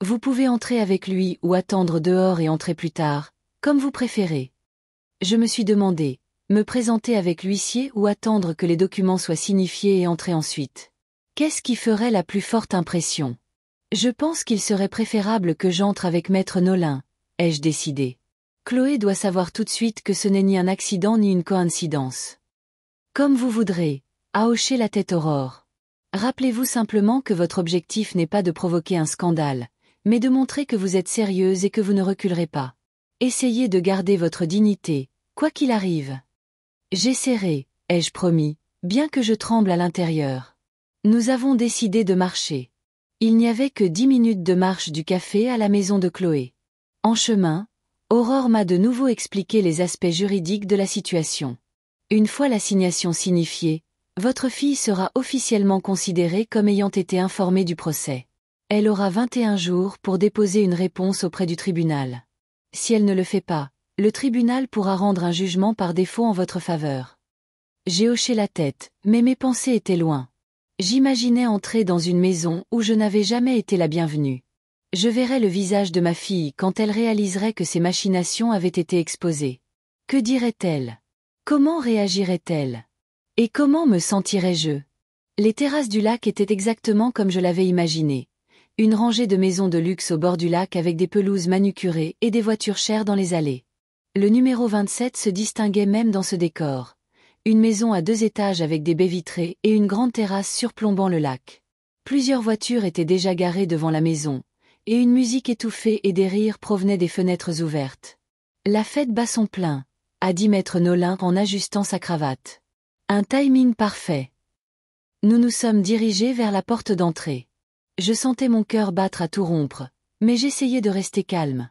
Vous pouvez entrer avec lui ou attendre dehors et entrer plus tard, comme vous préférez. Je me suis demandé, me présenter avec l'huissier ou attendre que les documents soient signifiés et entrer ensuite. Qu'est-ce qui ferait la plus forte impression? Je pense qu'il serait préférable que j'entre avec Maître Nolin, ai-je décidé. Chloé doit savoir tout de suite que ce n'est ni un accident ni une coïncidence. Comme vous voudrez, a hoché la tête Aurore. Rappelez-vous simplement que votre objectif n'est pas de provoquer un scandale, mais de montrer que vous êtes sérieuse et que vous ne reculerez pas. Essayez de garder votre dignité, quoi qu'il arrive. J'essaierai, ai-je promis, bien que je tremble à l'intérieur. Nous avons décidé de marcher. Il n'y avait que 10 minutes de marche du café à la maison de Chloé. En chemin, Aurore m'a de nouveau expliqué les aspects juridiques de la situation. Une fois l'assignation signifiée, votre fille sera officiellement considérée comme ayant été informée du procès. Elle aura 21 jours pour déposer une réponse auprès du tribunal. Si elle ne le fait pas, le tribunal pourra rendre un jugement par défaut en votre faveur. J'ai hoché la tête, mais mes pensées étaient loin. J'imaginais entrer dans une maison où je n'avais jamais été la bienvenue. Je verrais le visage de ma fille quand elle réaliserait que ses machinations avaient été exposées. Que dirait-elle? Comment réagirait-elle? Et comment me sentirais-je? Les terrasses du lac étaient exactement comme je l'avais imaginé. Une rangée de maisons de luxe au bord du lac avec des pelouses manucurées et des voitures chères dans les allées. Le numéro 27 se distinguait même dans ce décor. Une maison à 2 étages avec des baies vitrées et une grande terrasse surplombant le lac. Plusieurs voitures étaient déjà garées devant la maison, et une musique étouffée et des rires provenaient des fenêtres ouvertes. La fête bat son plein, a dit Maître Nolin en ajustant sa cravate. Un timing parfait. Nous nous sommes dirigés vers la porte d'entrée. Je sentais mon cœur battre à tout rompre, mais j'essayais de rester calme.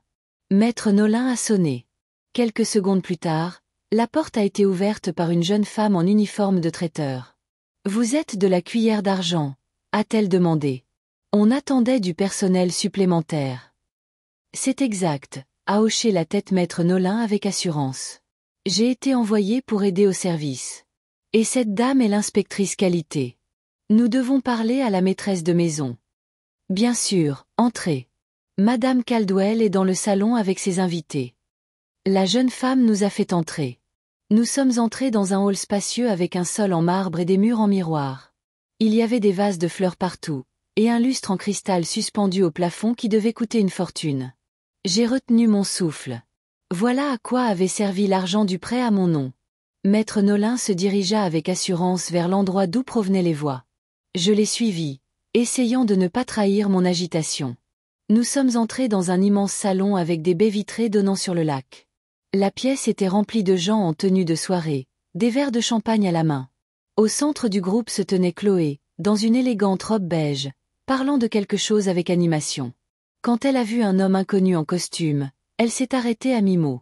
Maître Nolin a sonné. Quelques secondes plus tard, la porte a été ouverte par une jeune femme en uniforme de traiteur. « Vous êtes de la Cuillère d'Argent ?» a-t-elle demandé. On attendait du personnel supplémentaire. C'est exact, a hoché la tête Maître Nolin avec assurance. J'ai été envoyé pour aider au service. Et cette dame est l'inspectrice qualité. Nous devons parler à la maîtresse de maison. Bien sûr, entrez. Madame Caldwell est dans le salon avec ses invités. La jeune femme nous a fait entrer. Nous sommes entrés dans un hall spacieux avec un sol en marbre et des murs en miroir. Il y avait des vases de fleurs partout, et un lustre en cristal suspendu au plafond qui devait coûter une fortune. J'ai retenu mon souffle. Voilà à quoi avait servi l'argent du prêt à mon nom. Maître Nolin se dirigea avec assurance vers l'endroit d'où provenaient les voix. Je l'ai suivi, essayant de ne pas trahir mon agitation. Nous sommes entrés dans un immense salon avec des baies vitrées donnant sur le lac. La pièce était remplie de gens en tenue de soirée, des verres de champagne à la main. Au centre du groupe se tenait Chloé, dans une élégante robe beige, parlant de quelque chose avec animation. Quand elle a vu un homme inconnu en costume, elle s'est arrêtée à mi-mot.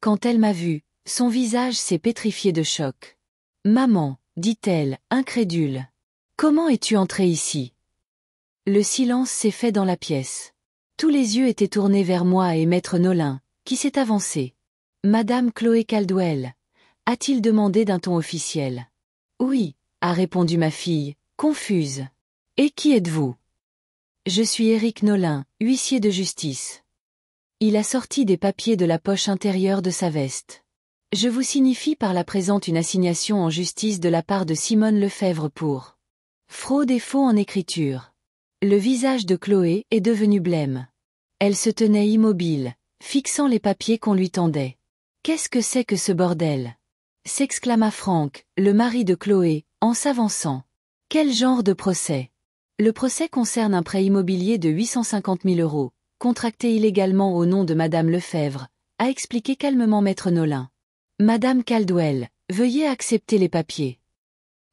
Quand elle m'a vu, son visage s'est pétrifié de choc. « Maman, dit-elle, incrédule. Comment es-tu entrée ici ?» Le silence s'est fait dans la pièce. Tous les yeux étaient tournés vers moi et Maître Nolin, qui s'est avancé. « Madame Chloé Caldwell ?» a-t-il demandé d'un ton officiel. « Oui », a répondu ma fille, confuse. « Et qui êtes-vous » ? « Je suis Éric Nolin, huissier de justice. » Il a sorti des papiers de la poche intérieure de sa veste. « Je vous signifie par la présente une assignation en justice de la part de Simone Lefebvre pour fraude et faux en écriture. » Le visage de Chloé est devenu blême. Elle se tenait immobile, fixant les papiers qu'on lui tendait. Qu'est-ce que c'est que ce bordel? S'exclama Franck, le mari de Chloé, en s'avançant. Quel genre de procès? Le procès concerne un prêt immobilier de 850 000 euros, contracté illégalement au nom de Madame Lefebvre, a expliqué calmement Maître Nolin. Madame Caldwell, veuillez accepter les papiers.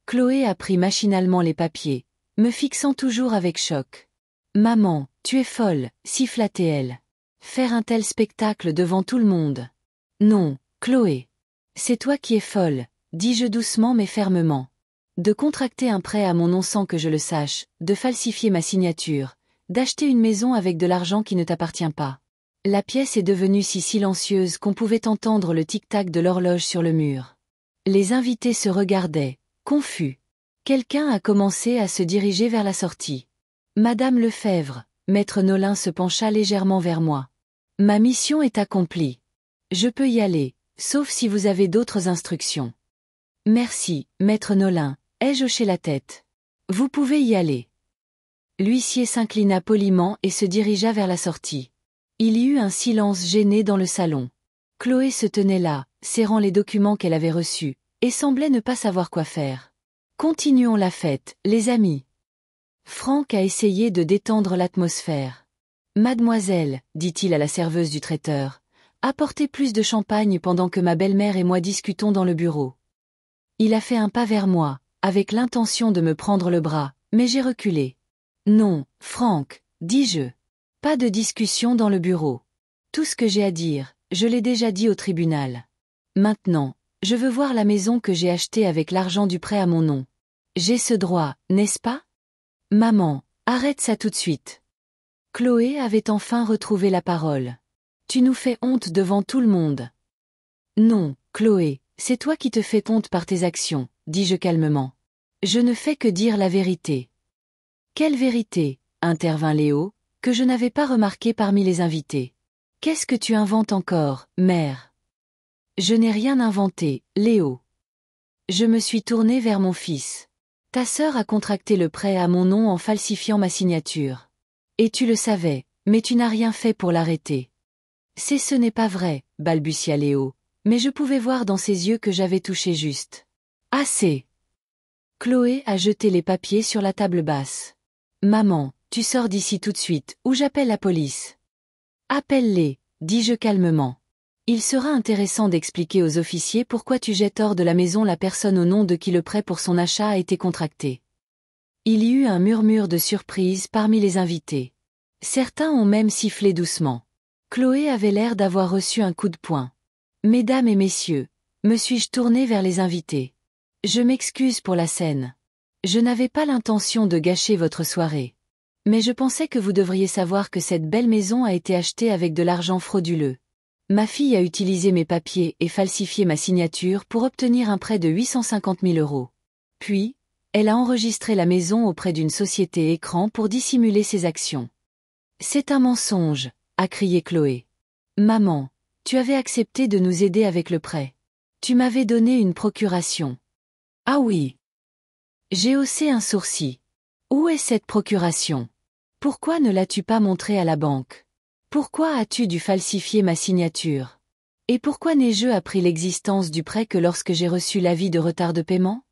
Chloé a pris machinalement les papiers, me fixant toujours avec choc. Maman, tu es folle, siffla-t-elle. Faire un tel spectacle devant tout le monde. Non, Chloé. C'est toi qui es folle, dis-je doucement mais fermement. De contracter un prêt à mon nom sans que je le sache, de falsifier ma signature, d'acheter une maison avec de l'argent qui ne t'appartient pas. La pièce est devenue si silencieuse qu'on pouvait entendre le tic-tac de l'horloge sur le mur. Les invités se regardaient, confus. Quelqu'un a commencé à se diriger vers la sortie. Madame Lefebvre, Maître Nolin se pencha légèrement vers moi. Ma mission est accomplie. Je peux y aller, sauf si vous avez d'autres instructions. Merci, Maître Nolin, ai-je hoché la tête. Vous pouvez y aller. L'huissier s'inclina poliment et se dirigea vers la sortie. Il y eut un silence gêné dans le salon. Chloé se tenait là, serrant les documents qu'elle avait reçus, et semblait ne pas savoir quoi faire. Continuons la fête, les amis. Franck a essayé de détendre l'atmosphère. Mademoiselle, dit-il à la serveuse du traiteur, apportez plus de champagne pendant que ma belle-mère et moi discutons dans le bureau. Il a fait un pas vers moi, avec l'intention de me prendre le bras, mais j'ai reculé. Non, Franck, dis-je. Pas de discussion dans le bureau. Tout ce que j'ai à dire, je l'ai déjà dit au tribunal. Maintenant, je veux voir la maison que j'ai achetée avec l'argent du prêt à mon nom. J'ai ce droit, n'est-ce pas? Maman, arrête ça tout de suite. Chloé avait enfin retrouvé la parole. Tu nous fais honte devant tout le monde. Non, Chloé, c'est toi qui te fais honte par tes actions, dis-je calmement. Je ne fais que dire la vérité. Quelle vérité, intervint Léo, que je n'avais pas remarqué parmi les invités. Qu'est-ce que tu inventes encore, mère? Je n'ai rien inventé, Léo. Je me suis tournée vers mon fils. Ta sœur a contracté le prêt à mon nom en falsifiant ma signature. Et tu le savais, mais tu n'as rien fait pour l'arrêter. Ce n'est pas vrai, balbutia Léo, mais je pouvais voir dans ses yeux que j'avais touché juste. Assez. Chloé a jeté les papiers sur la table basse. Maman, tu sors d'ici tout de suite, ou j'appelle la police. Appelle-les, dis-je calmement. Il sera intéressant d'expliquer aux officiers pourquoi tu jettes hors de la maison la personne au nom de qui le prêt pour son achat a été contracté. Il y eut un murmure de surprise parmi les invités. Certains ont même sifflé doucement. Chloé avait l'air d'avoir reçu un coup de poing. Mesdames et messieurs, me suis-je tournée vers les invités. Je m'excuse pour la scène. Je n'avais pas l'intention de gâcher votre soirée. Mais je pensais que vous devriez savoir que cette belle maison a été achetée avec de l'argent frauduleux. Ma fille a utilisé mes papiers et falsifié ma signature pour obtenir un prêt de 850 000 euros. Puis, elle a enregistré la maison auprès d'une société écran pour dissimuler ses actions. C'est un mensonge, a crié Chloé. Maman, tu avais accepté de nous aider avec le prêt. Tu m'avais donné une procuration. Ah oui. J'ai haussé un sourcil. Où est cette procuration? Pourquoi ne l'as-tu pas montrée à la banque? Pourquoi as-tu dû falsifier ma signature? Et pourquoi n'ai-je appris l'existence du prêt que lorsque j'ai reçu l'avis de retard de paiement?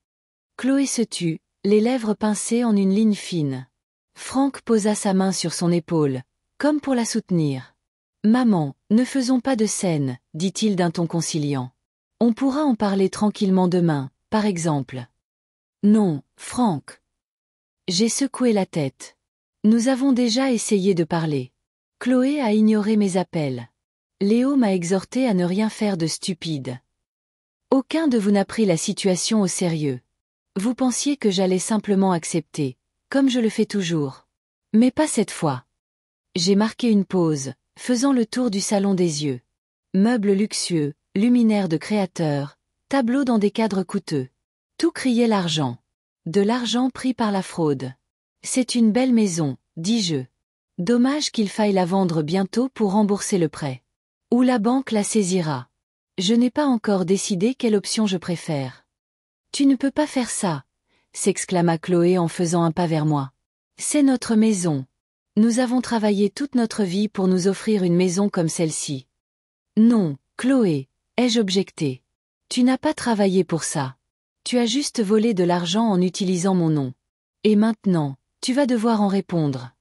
Chloé se tut, les lèvres pincées en une ligne fine. Franck posa sa main sur son épaule, comme pour la soutenir. Maman, ne faisons pas de scène, dit-il d'un ton conciliant. On pourra en parler tranquillement demain, par exemple. Non, Franck. J'ai secoué la tête. Nous avons déjà essayé de parler. Chloé a ignoré mes appels. Léo m'a exhorté à ne rien faire de stupide. Aucun de vous n'a pris la situation au sérieux. Vous pensiez que j'allais simplement accepter, comme je le fais toujours. Mais pas cette fois. J'ai marqué une pause, faisant le tour du salon des yeux. Meubles luxueux, luminaires de créateurs, tableaux dans des cadres coûteux. Tout criait l'argent. De l'argent pris par la fraude. C'est une belle maison, dis-je. Dommage qu'il faille la vendre bientôt pour rembourser le prêt. Ou la banque la saisira. Je n'ai pas encore décidé quelle option je préfère. Tu ne peux pas faire ça, s'exclama Chloé en faisant un pas vers moi. C'est notre maison. Nous avons travaillé toute notre vie pour nous offrir une maison comme celle-ci. Non, Chloé, ai-je objecté. Tu n'as pas travaillé pour ça. Tu as juste volé de l'argent en utilisant mon nom. Et maintenant, tu vas devoir en répondre.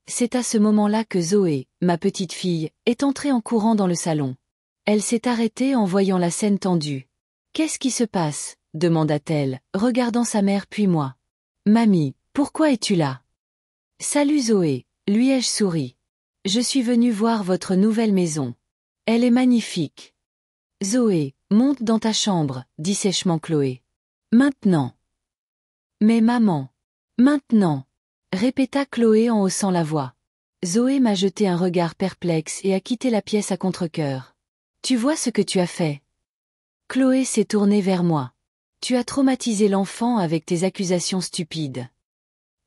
C'est à ce moment-là que Zoé, ma petite fille, est entrée en courant dans le salon. Elle s'est arrêtée en voyant la scène tendue. « Qu'est-ce qui se passe ?» demanda-t-elle, regardant sa mère puis moi. « Mamie, pourquoi es-tu là ?»« Salut Zoé, lui ai-je souri. Je suis venue voir votre nouvelle maison. Elle est magnifique. »« Zoé, monte dans ta chambre, » dit sèchement Chloé. « Maintenant. »« Mais maman. »« Maintenant. » répéta Chloé en haussant la voix. Zoé m'a jeté un regard perplexe et a quitté la pièce à contre-cœur. « Tu vois ce que tu as fait ?» Chloé s'est tournée vers moi. « Tu as traumatisé l'enfant avec tes accusations stupides. »«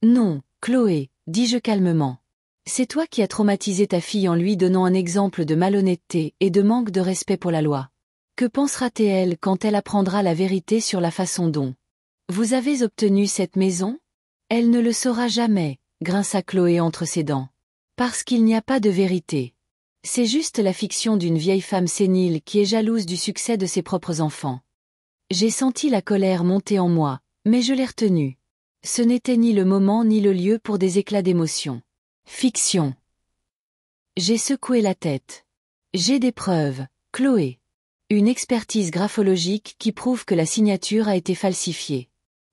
Non, Chloé, » dis-je calmement. « C'est toi qui as traumatisé ta fille en lui donnant un exemple de malhonnêteté et de manque de respect pour la loi. Que pensera-t-elle quand elle apprendra la vérité sur la façon dont vous avez obtenu cette maison ? Elle ne le saura jamais, » grinça Chloé entre ses dents. « Parce qu'il n'y a pas de vérité. C'est juste la fiction d'une vieille femme sénile qui est jalouse du succès de ses propres enfants. » J'ai senti la colère monter en moi, mais je l'ai retenue. Ce n'était ni le moment ni le lieu pour des éclats d'émotion. Fiction. J'ai secoué la tête. J'ai des preuves, Chloé. Une expertise graphologique qui prouve que la signature a été falsifiée.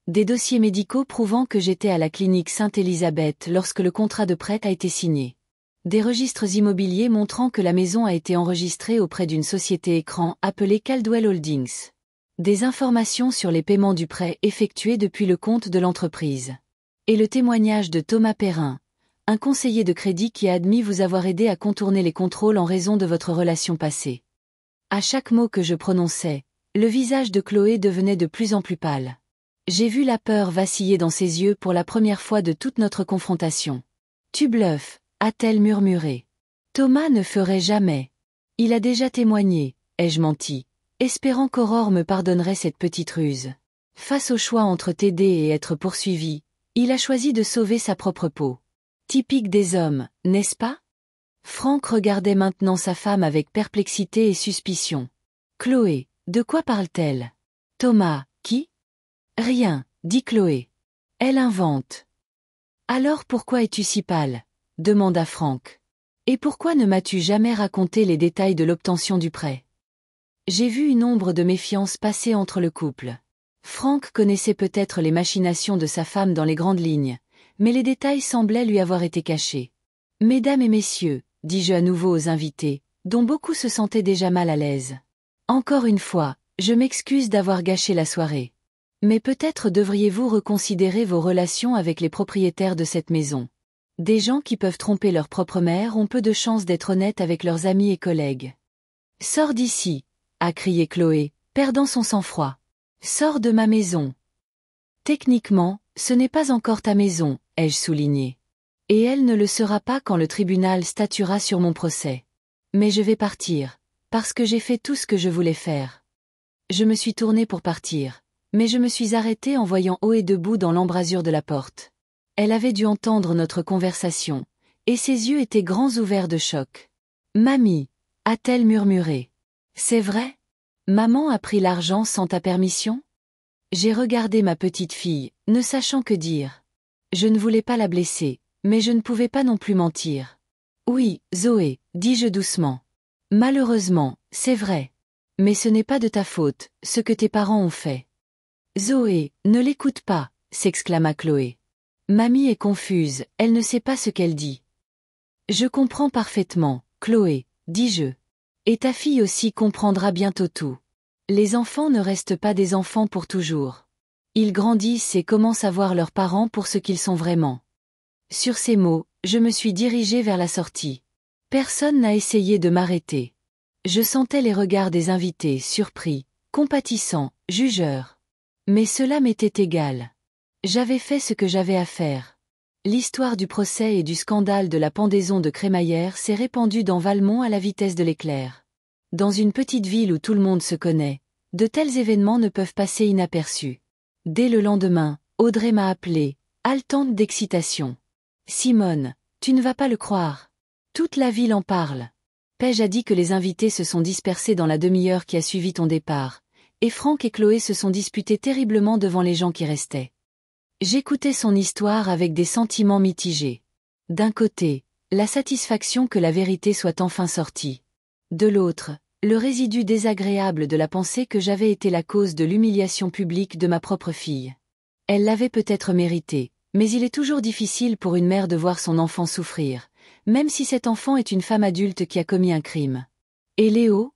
Des dossiers médicaux prouvant que j'étais à la clinique Sainte-Élisabeth lorsque le contrat de prêt a été signé. Des registres immobiliers montrant que la maison a été enregistrée auprès d'une société écran appelée Caldwell Holdings. Des informations sur les paiements du prêt effectués depuis le compte de l'entreprise. Et le témoignage de Thomas Perrin, un conseiller de crédit qui a admis vous avoir aidé à contourner les contrôles en raison de votre relation passée. À chaque mot que je prononçais, le visage de Chloé devenait de plus en plus pâle. J'ai vu la peur vaciller dans ses yeux pour la première fois de toute notre confrontation. « Tu bluffes », a-t-elle murmuré. « Thomas ne ferait jamais. Il a déjà témoigné, » ai-je menti, espérant qu'Aurore me pardonnerait cette petite ruse. Face au choix entre t'aider et être poursuivi, il a choisi de sauver sa propre peau. Typique des hommes, n'est-ce pas ? Franck regardait maintenant sa femme avec perplexité et suspicion. « Chloé, de quoi parle-t-elle ? Thomas, qui ? » Rien, dit Chloé. Elle invente. Alors pourquoi es-tu si pâle ? Demanda Franck. Et pourquoi ne m'as-tu jamais raconté les détails de l'obtention du prêt ? J'ai vu une ombre de méfiance passer entre le couple. Franck connaissait peut-être les machinations de sa femme dans les grandes lignes, mais les détails semblaient lui avoir été cachés. Mesdames et messieurs, dis-je à nouveau aux invités, dont beaucoup se sentaient déjà mal à l'aise. Encore une fois, je m'excuse d'avoir gâché la soirée. Mais peut-être devriez-vous reconsidérer vos relations avec les propriétaires de cette maison. Des gens qui peuvent tromper leur propre mère ont peu de chances d'être honnêtes avec leurs amis et collègues. « Sors d'ici !» a crié Chloé, perdant son sang-froid. « Sors de ma maison !» Techniquement, ce n'est pas encore ta maison, ai-je souligné. Et elle ne le sera pas quand le tribunal statuera sur mon procès. Mais je vais partir, parce que j'ai fait tout ce que je voulais faire. Je me suis tournée pour partir. Mais je me suis arrêtée en voyant Ohé debout dans l'embrasure de la porte. Elle avait dû entendre notre conversation, et ses yeux étaient grands ouverts de choc. « Mamie » a-t-elle murmuré. « C'est vrai ? Maman a pris l'argent sans ta permission ?» J'ai regardé ma petite fille, ne sachant que dire. Je ne voulais pas la blesser, mais je ne pouvais pas non plus mentir. « Oui, Zoé, dis-je doucement. Malheureusement, c'est vrai. Mais ce n'est pas de ta faute, ce que tes parents ont fait. » Zoé, ne l'écoute pas, s'exclama Chloé. Mamie est confuse, elle ne sait pas ce qu'elle dit. Je comprends parfaitement, Chloé, dis-je. Et ta fille aussi comprendra bientôt tout. Les enfants ne restent pas des enfants pour toujours. Ils grandissent et commencent à voir leurs parents pour ce qu'ils sont vraiment. Sur ces mots, je me suis dirigée vers la sortie. Personne n'a essayé de m'arrêter. Je sentais les regards des invités surpris, compatissants, jugeurs. Mais cela m'était égal. J'avais fait ce que j'avais à faire. L'histoire du procès et du scandale de la pendaison de crémaillère s'est répandue dans Valmont à la vitesse de l'éclair. Dans une petite ville où tout le monde se connaît, de tels événements ne peuvent passer inaperçus. Dès le lendemain, Audrey m'a appelée, haletante d'excitation. « Simone, tu ne vas pas le croire. Toute la ville en parle. Paige a dit que les invités se sont dispersés dans la demi-heure qui a suivi ton départ, et Frank et Chloé se sont disputés terriblement devant les gens qui restaient. J'écoutais son histoire avec des sentiments mitigés. D'un côté, la satisfaction que la vérité soit enfin sortie. De l'autre, le résidu désagréable de la pensée que j'avais été la cause de l'humiliation publique de ma propre fille. Elle l'avait peut-être mérité, mais il est toujours difficile pour une mère de voir son enfant souffrir, même si cet enfant est une femme adulte qui a commis un crime. Et Léo ?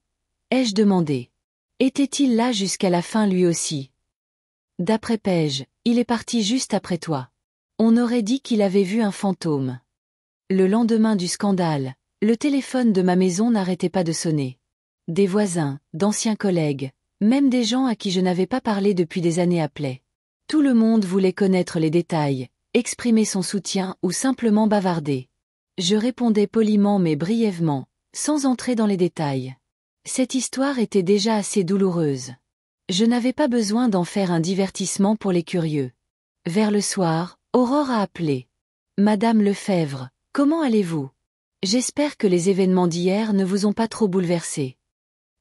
Ai-je demandé. Était-il là jusqu'à la fin lui aussi ? D'après Paige, il est parti juste après toi. On aurait dit qu'il avait vu un fantôme. Le lendemain du scandale, le téléphone de ma maison n'arrêtait pas de sonner. Des voisins, d'anciens collègues, même des gens à qui je n'avais pas parlé depuis des années appelaient. Tout le monde voulait connaître les détails, exprimer son soutien ou simplement bavarder. Je répondais poliment mais brièvement, sans entrer dans les détails. Cette histoire était déjà assez douloureuse. Je n'avais pas besoin d'en faire un divertissement pour les curieux. Vers le soir, Aurore a appelé. « Madame Lefebvre, comment allez-vous ? J'espère que les événements d'hier ne vous ont pas trop bouleversé. »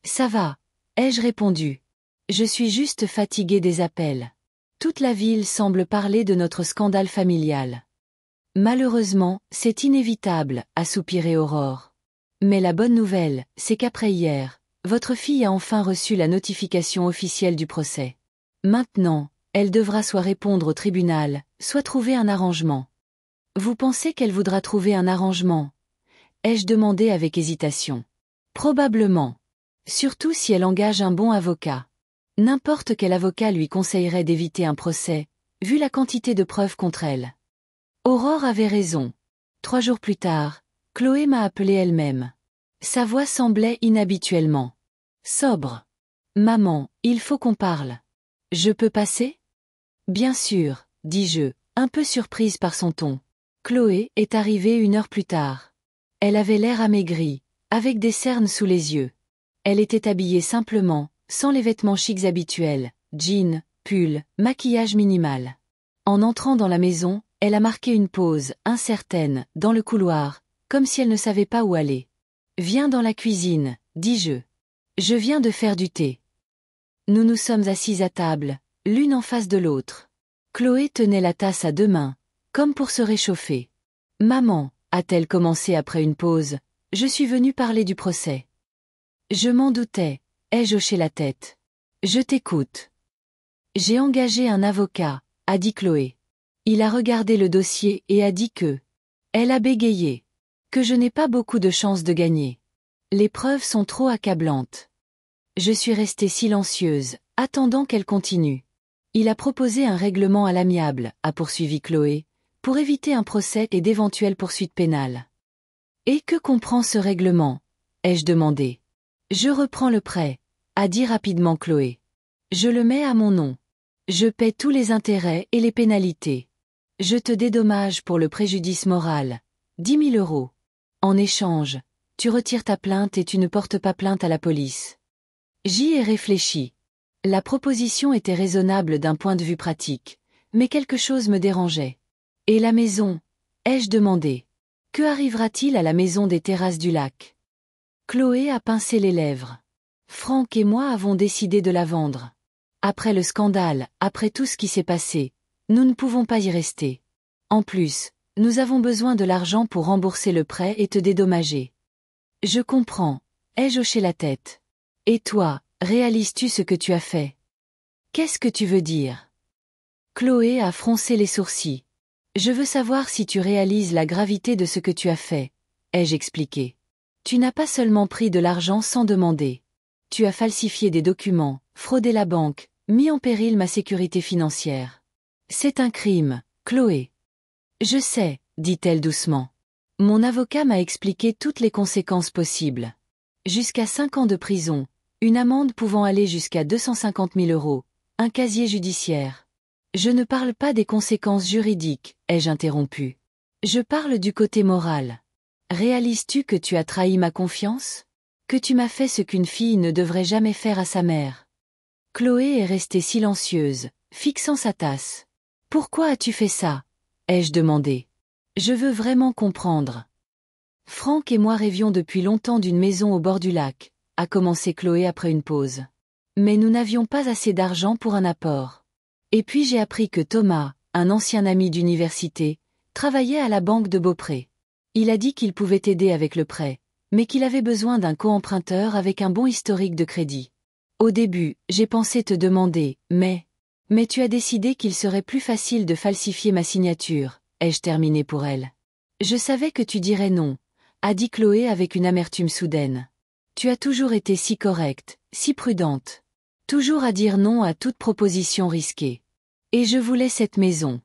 Ça va, ai-je répondu. Je suis juste fatiguée des appels. Toute la ville semble parler de notre scandale familial. Malheureusement, c'est inévitable, a soupiré Aurore. Mais la bonne nouvelle, c'est qu'après hier, votre fille a enfin reçu la notification officielle du procès. Maintenant, elle devra soit répondre au tribunal, soit trouver un arrangement. Vous pensez qu'elle voudra trouver un arrangement ? Ai-je demandé avec hésitation. Probablement. Surtout si elle engage un bon avocat. N'importe quel avocat lui conseillerait d'éviter un procès, vu la quantité de preuves contre elle. Aurore avait raison. 3 jours plus tard, Chloé m'a appelé elle-même. Sa voix semblait inhabituellement sobre. « Maman, il faut qu'on parle. Je peux passer ? » Bien sûr, dis-je, un peu surprise par son ton. Chloé est arrivée 1 heure plus tard. Elle avait l'air amaigrie, avec des cernes sous les yeux. Elle était habillée simplement, sans les vêtements chics habituels, jeans, pull, maquillage minimal. En entrant dans la maison, elle a marqué une pause, incertaine, dans le couloir, comme si elle ne savait pas où aller. « Viens dans la cuisine, dis-je. Je viens de faire du thé. » Nous nous sommes assis à table, l'une en face de l'autre. Chloé tenait la tasse à 2 mains, comme pour se réchauffer. « Maman, » a-t-elle commencé après une pause, « je suis venue parler du procès. » Je m'en doutais, ai-je hoché la tête. Je t'écoute. J'ai engagé un avocat, a dit Chloé. Il a regardé le dossier et a dit que... Elle a bégayé. Que je n'ai pas beaucoup de chances de gagner. Les preuves sont trop accablantes. Je suis restée silencieuse, attendant qu'elle continue. Il a proposé un règlement à l'amiable, a poursuivi Chloé, pour éviter un procès et d'éventuelles poursuites pénales. Et que comprend ce règlement ? Ai-je demandé. Je reprends le prêt, a dit rapidement Chloé. Je le mets à mon nom. Je paie tous les intérêts et les pénalités. Je te dédommage pour le préjudice moral. 10 000 €. En échange, tu retires ta plainte et tu ne portes pas plainte à la police. J'y ai réfléchi. La proposition était raisonnable d'un point de vue pratique, mais quelque chose me dérangeait. Et la maison ? Ai-je demandé. Que arrivera-t-il à la maison des terrasses du lac ? Chloé a pincé les lèvres. Frank et moi avons décidé de la vendre. Après le scandale, après tout ce qui s'est passé, nous ne pouvons pas y rester. En plus, nous avons besoin de l'argent pour rembourser le prêt et te dédommager. Je comprends, ai-je hoché la tête. Et toi, réalises-tu ce que tu as fait ? Qu'est-ce que tu veux dire ? Chloé a froncé les sourcils. Je veux savoir si tu réalises la gravité de ce que tu as fait, ai-je expliqué. Tu n'as pas seulement pris de l'argent sans demander. Tu as falsifié des documents, fraudé la banque, mis en péril ma sécurité financière. C'est un crime, Chloé. Je sais, dit-elle doucement. Mon avocat m'a expliqué toutes les conséquences possibles. Jusqu'à 5 ans de prison, une amende pouvant aller jusqu'à 250 000 €, un casier judiciaire. Je ne parle pas des conséquences juridiques, ai-je interrompu. Je parle du côté moral. Réalises-tu que tu as trahi ma confiance ? Que tu m'as fait ce qu'une fille ne devrait jamais faire à sa mère ? Chloé est restée silencieuse, fixant sa tasse. Pourquoi as-tu fait ça ? Ai-je demandé. Je veux vraiment comprendre. Franck et moi rêvions depuis longtemps d'une maison au bord du lac, a commencé Chloé après une pause. Mais nous n'avions pas assez d'argent pour un apport. Et puis j'ai appris que Thomas, un ancien ami d'université, travaillait à la banque de Beaupré. Il a dit qu'il pouvait aider avec le prêt, mais qu'il avait besoin d'un co-emprunteur avec un bon historique de crédit. Au début, j'ai pensé te demander, mais tu as décidé qu'il serait plus facile de falsifier ma signature, ai-je terminé pour elle. Je savais que tu dirais non, a dit Chloé avec une amertume soudaine. Tu as toujours été si correcte, si prudente. Toujours à dire non à toute proposition risquée. Et je voulais cette maison.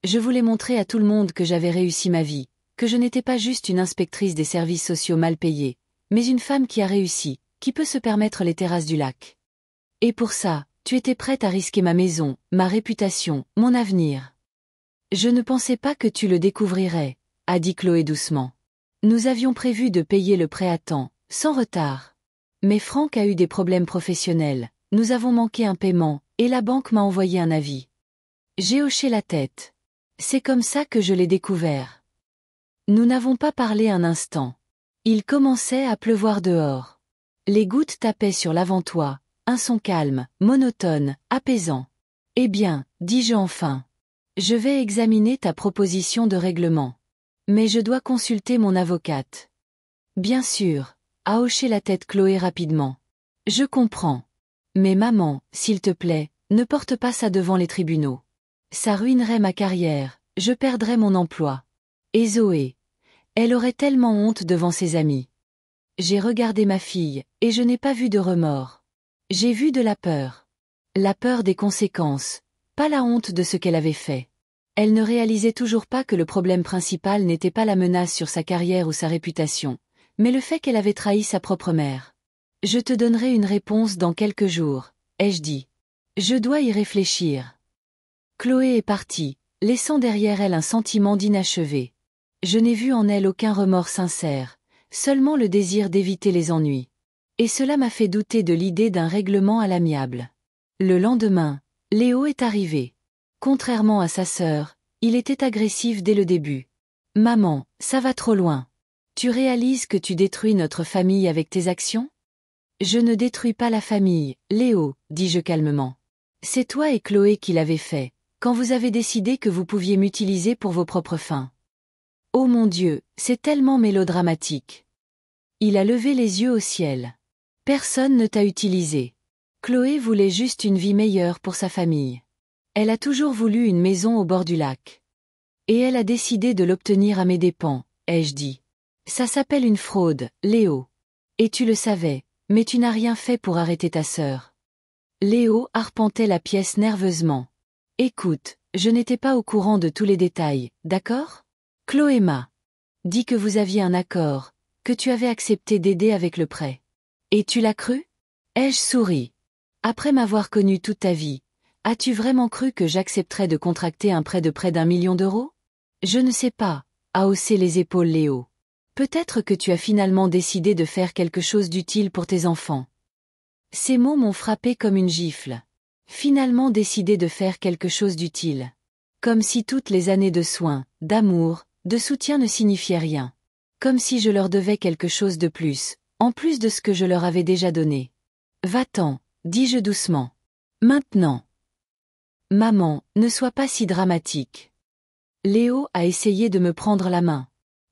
Je voulais montrer à tout le monde que j'avais réussi ma vie, que je n'étais pas juste une inspectrice des services sociaux mal payée, mais une femme qui a réussi, qui peut se permettre les terrasses du lac. Et pour ça, tu étais prête à risquer ma maison, ma réputation, mon avenir. Je ne pensais pas que tu le découvrirais, a dit Chloé doucement. Nous avions prévu de payer le prêt à temps, sans retard. Mais Franck a eu des problèmes professionnels, nous avons manqué un paiement, et la banque m'a envoyé un avis. J'ai hoché la tête. C'est comme ça que je l'ai découvert. Nous n'avons pas parlé un instant. Il commençait à pleuvoir dehors. Les gouttes tapaient sur l'avant-toit, un son calme, monotone, apaisant. Eh bien, dis-je enfin. Je vais examiner ta proposition de règlement. Mais je dois consulter mon avocate. Bien sûr, a hoché la tête Chloé rapidement. Je comprends. Mais maman, s'il te plaît, ne porte pas ça devant les tribunaux. Ça ruinerait ma carrière, je perdrais mon emploi. Et Zoé, elle aurait tellement honte devant ses amis. J'ai regardé ma fille, et je n'ai pas vu de remords. J'ai vu de la peur. La peur des conséquences, pas la honte de ce qu'elle avait fait. Elle ne réalisait toujours pas que le problème principal n'était pas la menace sur sa carrière ou sa réputation, mais le fait qu'elle avait trahi sa propre mère. Je te donnerai une réponse dans quelques jours, ai-je dit. Je dois y réfléchir. Chloé est partie, laissant derrière elle un sentiment d'inachevé. Je n'ai vu en elle aucun remords sincère, seulement le désir d'éviter les ennuis. Et cela m'a fait douter de l'idée d'un règlement à l'amiable. Le lendemain, Léo est arrivé. Contrairement à sa sœur, il était agressif dès le début. « Maman, ça va trop loin. Tu réalises que tu détruis notre famille avec tes actions ? » « Je ne détruis pas la famille, Léo, dis-je calmement. C'est toi et Chloé qui l'avez fait, quand vous avez décidé que vous pouviez m'utiliser pour vos propres fins. Oh mon Dieu, c'est tellement mélodramatique. Il a levé les yeux au ciel. Personne ne t'a utilisé. Chloé voulait juste une vie meilleure pour sa famille. Elle a toujours voulu une maison au bord du lac. Et elle a décidé de l'obtenir à mes dépens, ai-je dit. Ça s'appelle une fraude, Léo. Et tu le savais. Mais tu n'as rien fait pour arrêter ta sœur. Léo arpentait la pièce nerveusement. Écoute, je n'étais pas au courant de tous les détails, d'accord ? Chloé m'a dit que vous aviez un accord, que tu avais accepté d'aider avec le prêt. Et tu l'as cru ? Ai-je souri ? Après m'avoir connu toute ta vie, as-tu vraiment cru que j'accepterais de contracter un prêt de près d'1 million d'euros ? Je ne sais pas, a haussé les épaules Léo. Peut-être que tu as finalement décidé de faire quelque chose d'utile pour tes enfants. Ces mots m'ont frappé comme une gifle. Finalement décider de faire quelque chose d'utile. Comme si toutes les années de soins, d'amour, de soutien ne signifiaient rien. Comme si je leur devais quelque chose de plus, en plus de ce que je leur avais déjà donné. Va-t'en, dis-je doucement. Maintenant. Maman, ne sois pas si dramatique. Léo a essayé de me prendre la main.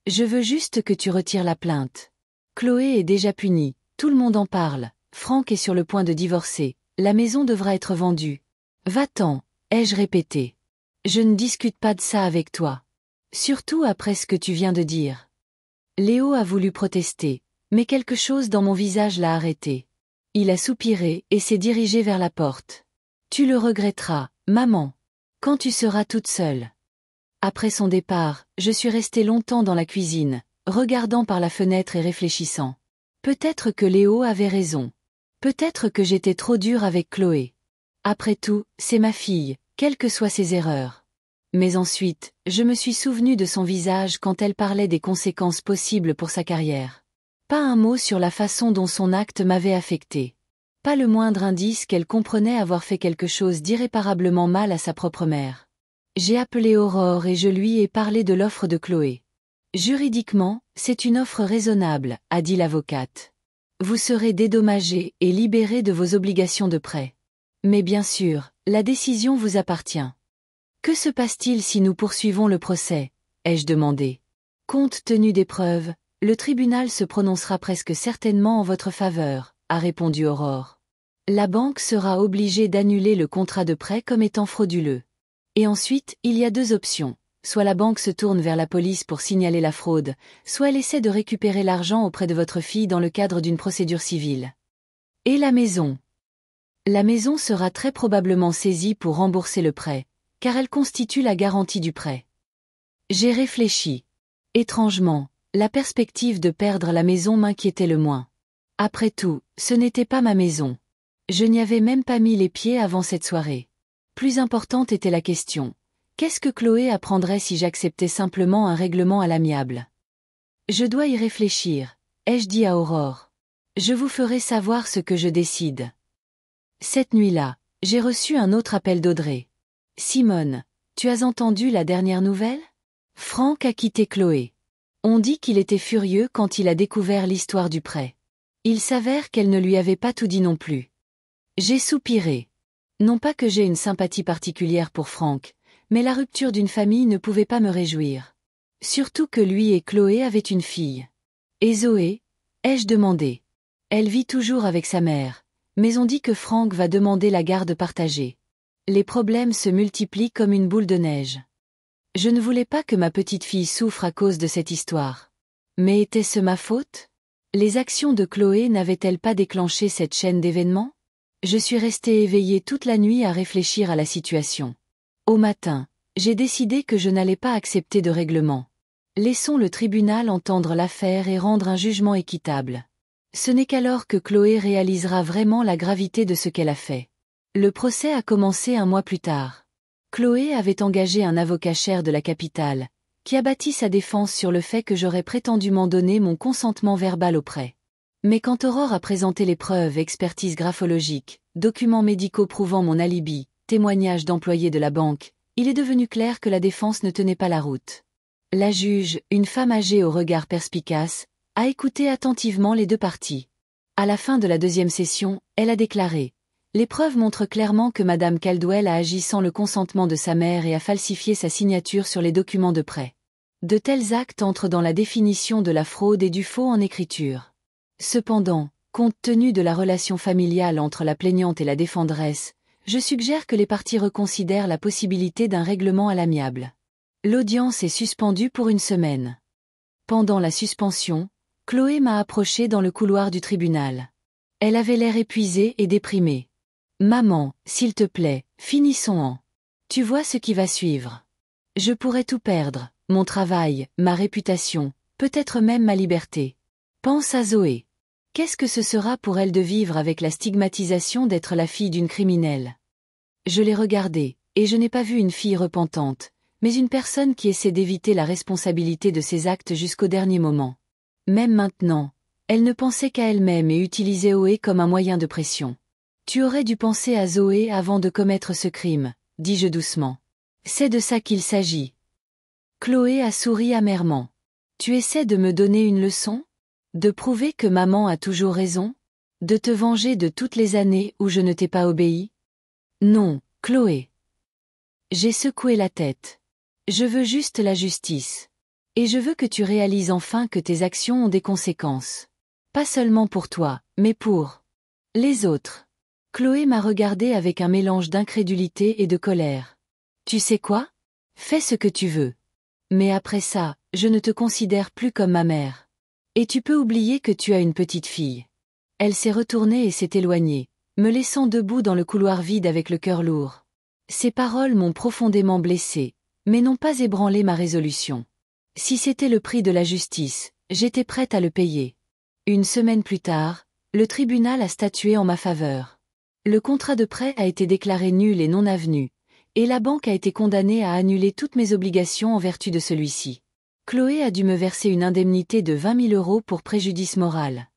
Je veux juste que tu retires la plainte. Chloé est déjà punie, tout le monde en parle, Franck est sur le point de divorcer, la maison devra être vendue. Va-t'en, ai-je répété. Je ne discute pas de ça avec toi. Surtout après ce que tu viens de dire. Léo a voulu protester, mais quelque chose dans mon visage l'a arrêté. Il a soupiré et s'est dirigé vers la porte. Tu le regretteras, maman. Quand tu seras toute seule. Après son départ, je suis restée longtemps dans la cuisine, regardant par la fenêtre et réfléchissant. Peut-être que Léo avait raison. Peut-être que j'étais trop dure avec Chloé. Après tout, c'est ma fille, quelles que soient ses erreurs. Mais ensuite, je me suis souvenue de son visage quand elle parlait des conséquences possibles pour sa carrière. Pas un mot sur la façon dont son acte m'avait affectée. Pas le moindre indice qu'elle comprenait avoir fait quelque chose d'irréparablement mal à sa propre mère. J'ai appelé Aurore et je lui ai parlé de l'offre de Chloé. Juridiquement, c'est une offre raisonnable, a dit l'avocate. Vous serez dédommagé et libéré de vos obligations de prêt. Mais bien sûr, la décision vous appartient. Que se passe-t-il si nous poursuivons le procès? Ai-je demandé. Compte tenu des preuves, le tribunal se prononcera presque certainement en votre faveur, a répondu Aurore. La banque sera obligée d'annuler le contrat de prêt comme étant frauduleux. Et ensuite, il y a deux options. Soit la banque se tourne vers la police pour signaler la fraude, soit elle essaie de récupérer l'argent auprès de votre fille dans le cadre d'une procédure civile. Et la maison? La maison sera très probablement saisie pour rembourser le prêt, car elle constitue la garantie du prêt. J'ai réfléchi. Étrangement, la perspective de perdre la maison m'inquiétait le moins. Après tout, ce n'était pas ma maison. Je n'y avais même pas mis les pieds avant cette soirée. Plus importante était la question. Qu'est-ce que Chloé apprendrait si j'acceptais simplement un règlement à l'amiable? Je dois y réfléchir, ai-je dit à Aurore. Je vous ferai savoir ce que je décide. Cette nuit-là, j'ai reçu un autre appel d'Audrey. Simone, tu as entendu la dernière nouvelle? Franck a quitté Chloé. On dit qu'il était furieux quand il a découvert l'histoire du prêt. Il s'avère qu'elle ne lui avait pas tout dit non plus. J'ai soupiré. Non pas que j'ai une sympathie particulière pour Franck, mais la rupture d'une famille ne pouvait pas me réjouir. Surtout que lui et Chloé avaient une fille. Et Zoé? Ai-je demandé. Elle vit toujours avec sa mère, mais on dit que Franck va demander la garde partagée. Les problèmes se multiplient comme une boule de neige. Je ne voulais pas que ma petite fille souffre à cause de cette histoire. Mais était-ce ma faute? Les actions de Chloé n'avaient-elles pas déclenché cette chaîne d'événements? Je suis restée éveillée toute la nuit à réfléchir à la situation. Au matin, j'ai décidé que je n'allais pas accepter de règlement. Laissons le tribunal entendre l'affaire et rendre un jugement équitable. Ce n'est qu'alors que Chloé réalisera vraiment la gravité de ce qu'elle a fait. Le procès a commencé un mois plus tard. Chloé avait engagé un avocat cher de la capitale, qui a bâti sa défense sur le fait que j'aurais prétendument donné mon consentement verbal au prêt. Mais quand Aurore a présenté les preuves, expertises graphologiques, documents médicaux prouvant mon alibi, témoignages d'employés de la banque, il est devenu clair que la défense ne tenait pas la route. La juge, une femme âgée au regard perspicace, a écouté attentivement les deux parties. À la fin de la deuxième session, elle a déclaré: les preuves montrent clairement que Madame Caldwell a agi sans le consentement de sa mère et a falsifié sa signature sur les documents de prêt. De tels actes entrent dans la définition de la fraude et du faux en écriture. Cependant, compte tenu de la relation familiale entre la plaignante et la défenderesse, je suggère que les parties reconsidèrent la possibilité d'un règlement à l'amiable. L'audience est suspendue pour une semaine. Pendant la suspension, Chloé m'a approchée dans le couloir du tribunal. Elle avait l'air épuisée et déprimée. « Maman, s'il te plaît, finissons en. Tu vois ce qui va suivre. Je pourrais tout perdre, mon travail, ma réputation, peut-être même ma liberté. Pense à Zoé. Qu'est-ce que ce sera pour elle de vivre avec la stigmatisation d'être la fille d'une criminelle? » Je l'ai regardée, et je n'ai pas vu une fille repentante, mais une personne qui essaie d'éviter la responsabilité de ses actes jusqu'au dernier moment. Même maintenant, elle ne pensait qu'à elle-même et utilisait Zoé comme un moyen de pression. « Tu aurais dû penser à Zoé avant de commettre ce crime, » dis-je doucement. « C'est de ça qu'il s'agit. » Chloé a souri amèrement. « Tu essaies de me donner une leçon? De prouver que maman a toujours raison? De te venger de toutes les années où je ne t'ai pas obéi? » Non, Chloé. J'ai secoué la tête. Je veux juste la justice. Et je veux que tu réalises enfin que tes actions ont des conséquences. Pas seulement pour toi, mais pour les autres. Chloé m'a regardé avec un mélange d'incrédulité et de colère. Tu sais quoi? Fais ce que tu veux. Mais après ça, je ne te considère plus comme ma mère. Et tu peux oublier que tu as une petite fille. Elle s'est retournée et s'est éloignée, me laissant debout dans le couloir vide avec le cœur lourd. Ces paroles m'ont profondément blessée, mais n'ont pas ébranlé ma résolution. Si c'était le prix de la justice, j'étais prête à le payer. Une semaine plus tard, le tribunal a statué en ma faveur. Le contrat de prêt a été déclaré nul et non avenu, et la banque a été condamnée à annuler toutes mes obligations en vertu de celui-ci. Chloé a dû me verser une indemnité de 20 000 € pour préjudice moral.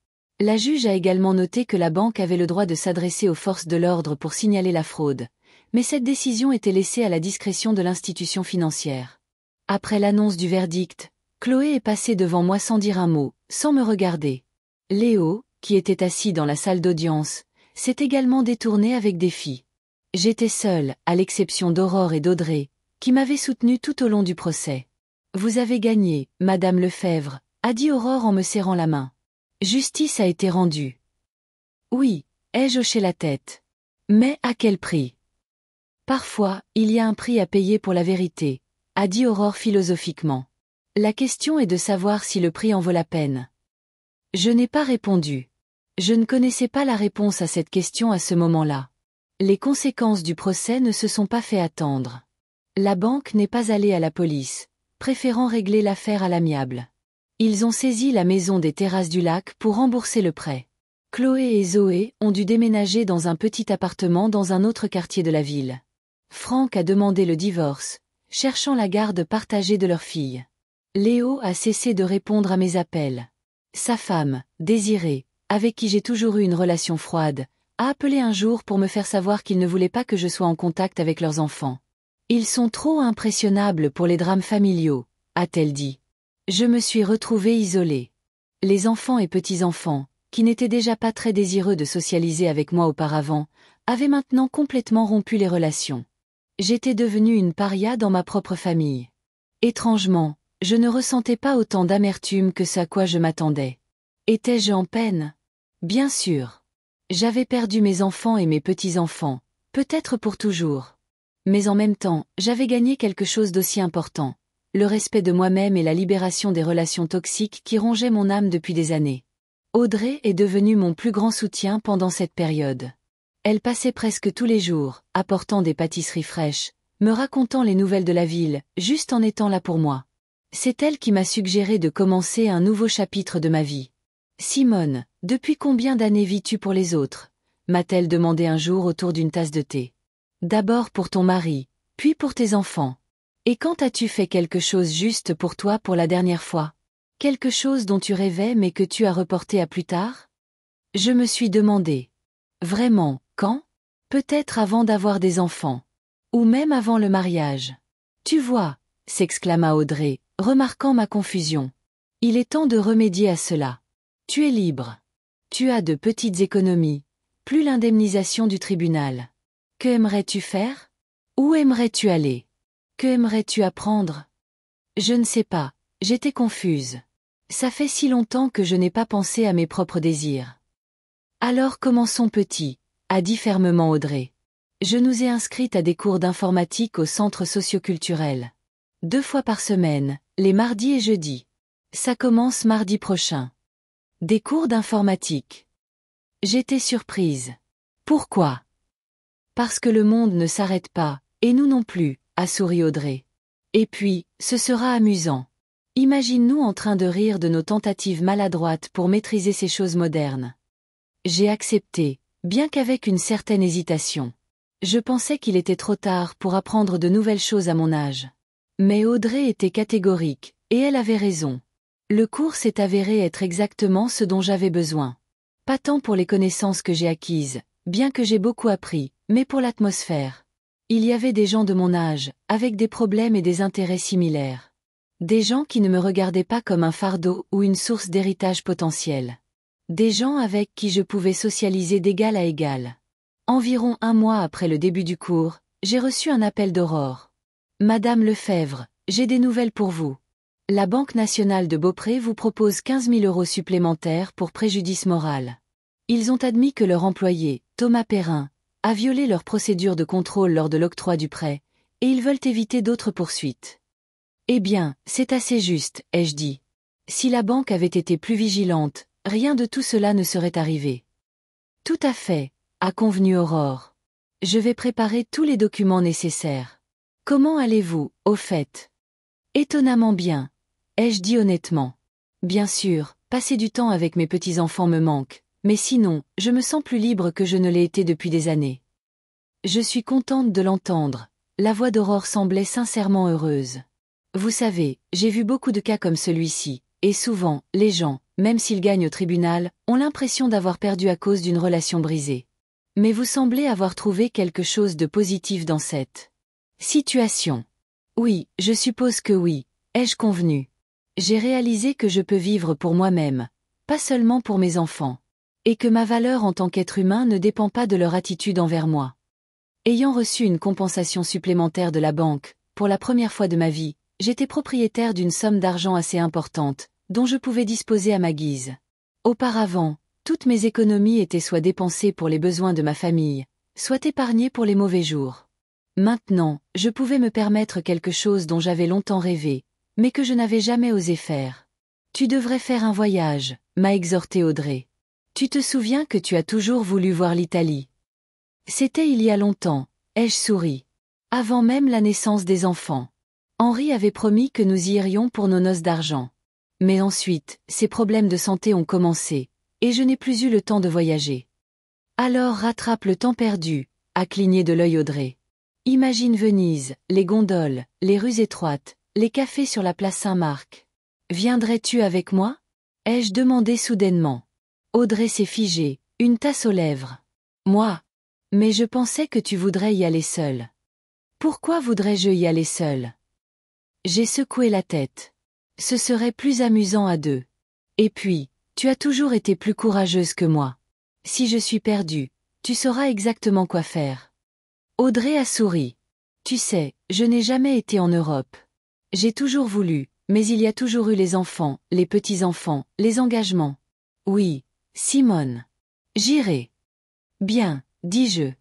La juge a également noté que la banque avait le droit de s'adresser aux forces de l'ordre pour signaler la fraude, mais cette décision était laissée à la discrétion de l'institution financière. Après l'annonce du verdict, Chloé est passée devant moi sans dire un mot, sans me regarder. Léo, qui était assis dans la salle d'audience, s'est également détourné avec défi. J'étais seule, à l'exception d'Aurore et d'Audrey, qui m'avaient soutenue tout au long du procès. Vous avez gagné, Madame Lefebvre, a dit Aurore en me serrant la main. Justice a été rendue. Oui, ai-je hoché la tête. Mais à quel prix? Parfois, il y a un prix à payer pour la vérité, a dit Aurore philosophiquement. La question est de savoir si le prix en vaut la peine. Je n'ai pas répondu. Je ne connaissais pas la réponse à cette question à ce moment-là. Les conséquences du procès ne se sont pas fait attendre. La banque n'est pas allée à la police, préférant régler l'affaire à l'amiable. Ils ont saisi la maison des Terrasses du Lac pour rembourser le prêt. Chloé et Zoé ont dû déménager dans un petit appartement dans un autre quartier de la ville. Franck a demandé le divorce, cherchant la garde partagée de leur fille. Léo a cessé de répondre à mes appels. Sa femme, Désirée, avec qui j'ai toujours eu une relation froide, a appelé un jour pour me faire savoir qu'il ne voulait pas que je sois en contact avec leurs enfants. Ils sont trop impressionnables pour les drames familiaux, a-t-elle dit. Je me suis retrouvée isolée. Les enfants et petits-enfants, qui n'étaient déjà pas très désireux de socialiser avec moi auparavant, avaient maintenant complètement rompu les relations. J'étais devenue une paria dans ma propre famille. Étrangement, je ne ressentais pas autant d'amertume que ce à quoi je m'attendais. Étais-je en peine? Bien sûr. J'avais perdu mes enfants et mes petits-enfants, peut-être pour toujours. Mais en même temps, j'avais gagné quelque chose d'aussi important, le respect de moi-même et la libération des relations toxiques qui rongeaient mon âme depuis des années. Audrey est devenue mon plus grand soutien pendant cette période. Elle passait presque tous les jours, apportant des pâtisseries fraîches, me racontant les nouvelles de la ville, juste en étant là pour moi. C'est elle qui m'a suggéré de commencer un nouveau chapitre de ma vie. Simone, depuis combien d'années vis-tu pour les autres? M'a-t-elle demandé un jour autour d'une tasse de thé. D'abord pour ton mari, puis pour tes enfants. Et quand as-tu fait quelque chose juste pour toi pour la dernière fois? Quelque chose dont tu rêvais mais que tu as reporté à plus tard? Je me suis demandé. Vraiment, quand? Peut-être avant d'avoir des enfants. Ou même avant le mariage. Tu vois, s'exclama Audrey, remarquant ma confusion. Il est temps de remédier à cela. Tu es libre. Tu as de petites économies, plus l'indemnisation du tribunal. Que aimerais-tu faire? Où aimerais-tu aller? Que aimerais-tu apprendre? Je ne sais pas, j'étais confuse. Ça fait si longtemps que je n'ai pas pensé à mes propres désirs. Alors commençons petit, a dit fermement Audrey. Je nous ai inscrites à des cours d'informatique au centre socioculturel. 2 fois par semaine, les mardis et jeudis. Ça commence mardi prochain. Des cours d'informatique. J'étais surprise. Pourquoi? Parce que le monde ne s'arrête pas, et nous non plus, a souri Audrey. Et puis, ce sera amusant. Imagine-nous en train de rire de nos tentatives maladroites pour maîtriser ces choses modernes. J'ai accepté, bien qu'avec une certaine hésitation. Je pensais qu'il était trop tard pour apprendre de nouvelles choses à mon âge. Mais Audrey était catégorique, et elle avait raison. Le cours s'est avéré être exactement ce dont j'avais besoin. Pas tant pour les connaissances que j'ai acquises, bien que j'ai beaucoup appris, mais pour l'atmosphère. Il y avait des gens de mon âge, avec des problèmes et des intérêts similaires. Des gens qui ne me regardaient pas comme un fardeau ou une source d'héritage potentiel. Des gens avec qui je pouvais socialiser d'égal à égal. Environ 1 mois après le début du cours, j'ai reçu un appel d'Aurore. Madame Lefebvre, j'ai des nouvelles pour vous. La Banque nationale de Beaupré vous propose 15 000 € supplémentaires pour préjudice moral. Ils ont admis que leur employé, Thomas Perrin, a violé leur procédure de contrôle lors de l'octroi du prêt, et ils veulent éviter d'autres poursuites. Eh bien, c'est assez juste, ai-je dit. Si la banque avait été plus vigilante, rien de tout cela ne serait arrivé. Tout à fait, a convenu Aurore. Je vais préparer tous les documents nécessaires. Comment allez-vous, au fait? Étonnamment bien, ai-je dit honnêtement. Bien sûr, passer du temps avec mes petits-enfants me manque, mais sinon, je me sens plus libre que je ne l'ai été depuis des années. Je suis contente de l'entendre, la voix d'Aurore semblait sincèrement heureuse. Vous savez, j'ai vu beaucoup de cas comme celui-ci, et souvent, les gens, même s'ils gagnent au tribunal, ont l'impression d'avoir perdu à cause d'une relation brisée. Mais vous semblez avoir trouvé quelque chose de positif dans cette situation. Oui, je suppose que oui, ai-je convenu. J'ai réalisé que je peux vivre pour moi-même, pas seulement pour mes enfants. Et que ma valeur en tant qu'être humain ne dépend pas de leur attitude envers moi. Ayant reçu une compensation supplémentaire de la banque, pour la première fois de ma vie, j'étais propriétaire d'une somme d'argent assez importante, dont je pouvais disposer à ma guise. Auparavant, toutes mes économies étaient soit dépensées pour les besoins de ma famille, soit épargnées pour les mauvais jours. Maintenant, je pouvais me permettre quelque chose dont j'avais longtemps rêvé, mais que je n'avais jamais osé faire. Tu devrais faire un voyage, m'a exhorté Audrey. Tu te souviens que tu as toujours voulu voir l'Italie? C'était il y a longtemps, ai-je souri. Avant même la naissance des enfants. Henri avait promis que nous y irions pour nos noces d'argent. Mais ensuite, ces problèmes de santé ont commencé, et je n'ai plus eu le temps de voyager. Alors rattrape le temps perdu, a cligné de l'œil Audrey. Imagine Venise, les gondoles, les rues étroites, les cafés sur la place Saint-Marc. Viendrais-tu avec moi? Ai-je demandé soudainement. Audrey s'est figée, une tasse aux lèvres. Moi? Mais je pensais que tu voudrais y aller seule. Pourquoi voudrais-je y aller seule? J'ai secoué la tête. Ce serait plus amusant à deux. Et puis, tu as toujours été plus courageuse que moi. Si je suis perdue, tu sauras exactement quoi faire. Audrey a souri. Tu sais, je n'ai jamais été en Europe. J'ai toujours voulu, mais il y a toujours eu les enfants, les petits-enfants, les engagements. Oui, Simone. J'irai. Bien, dis-je.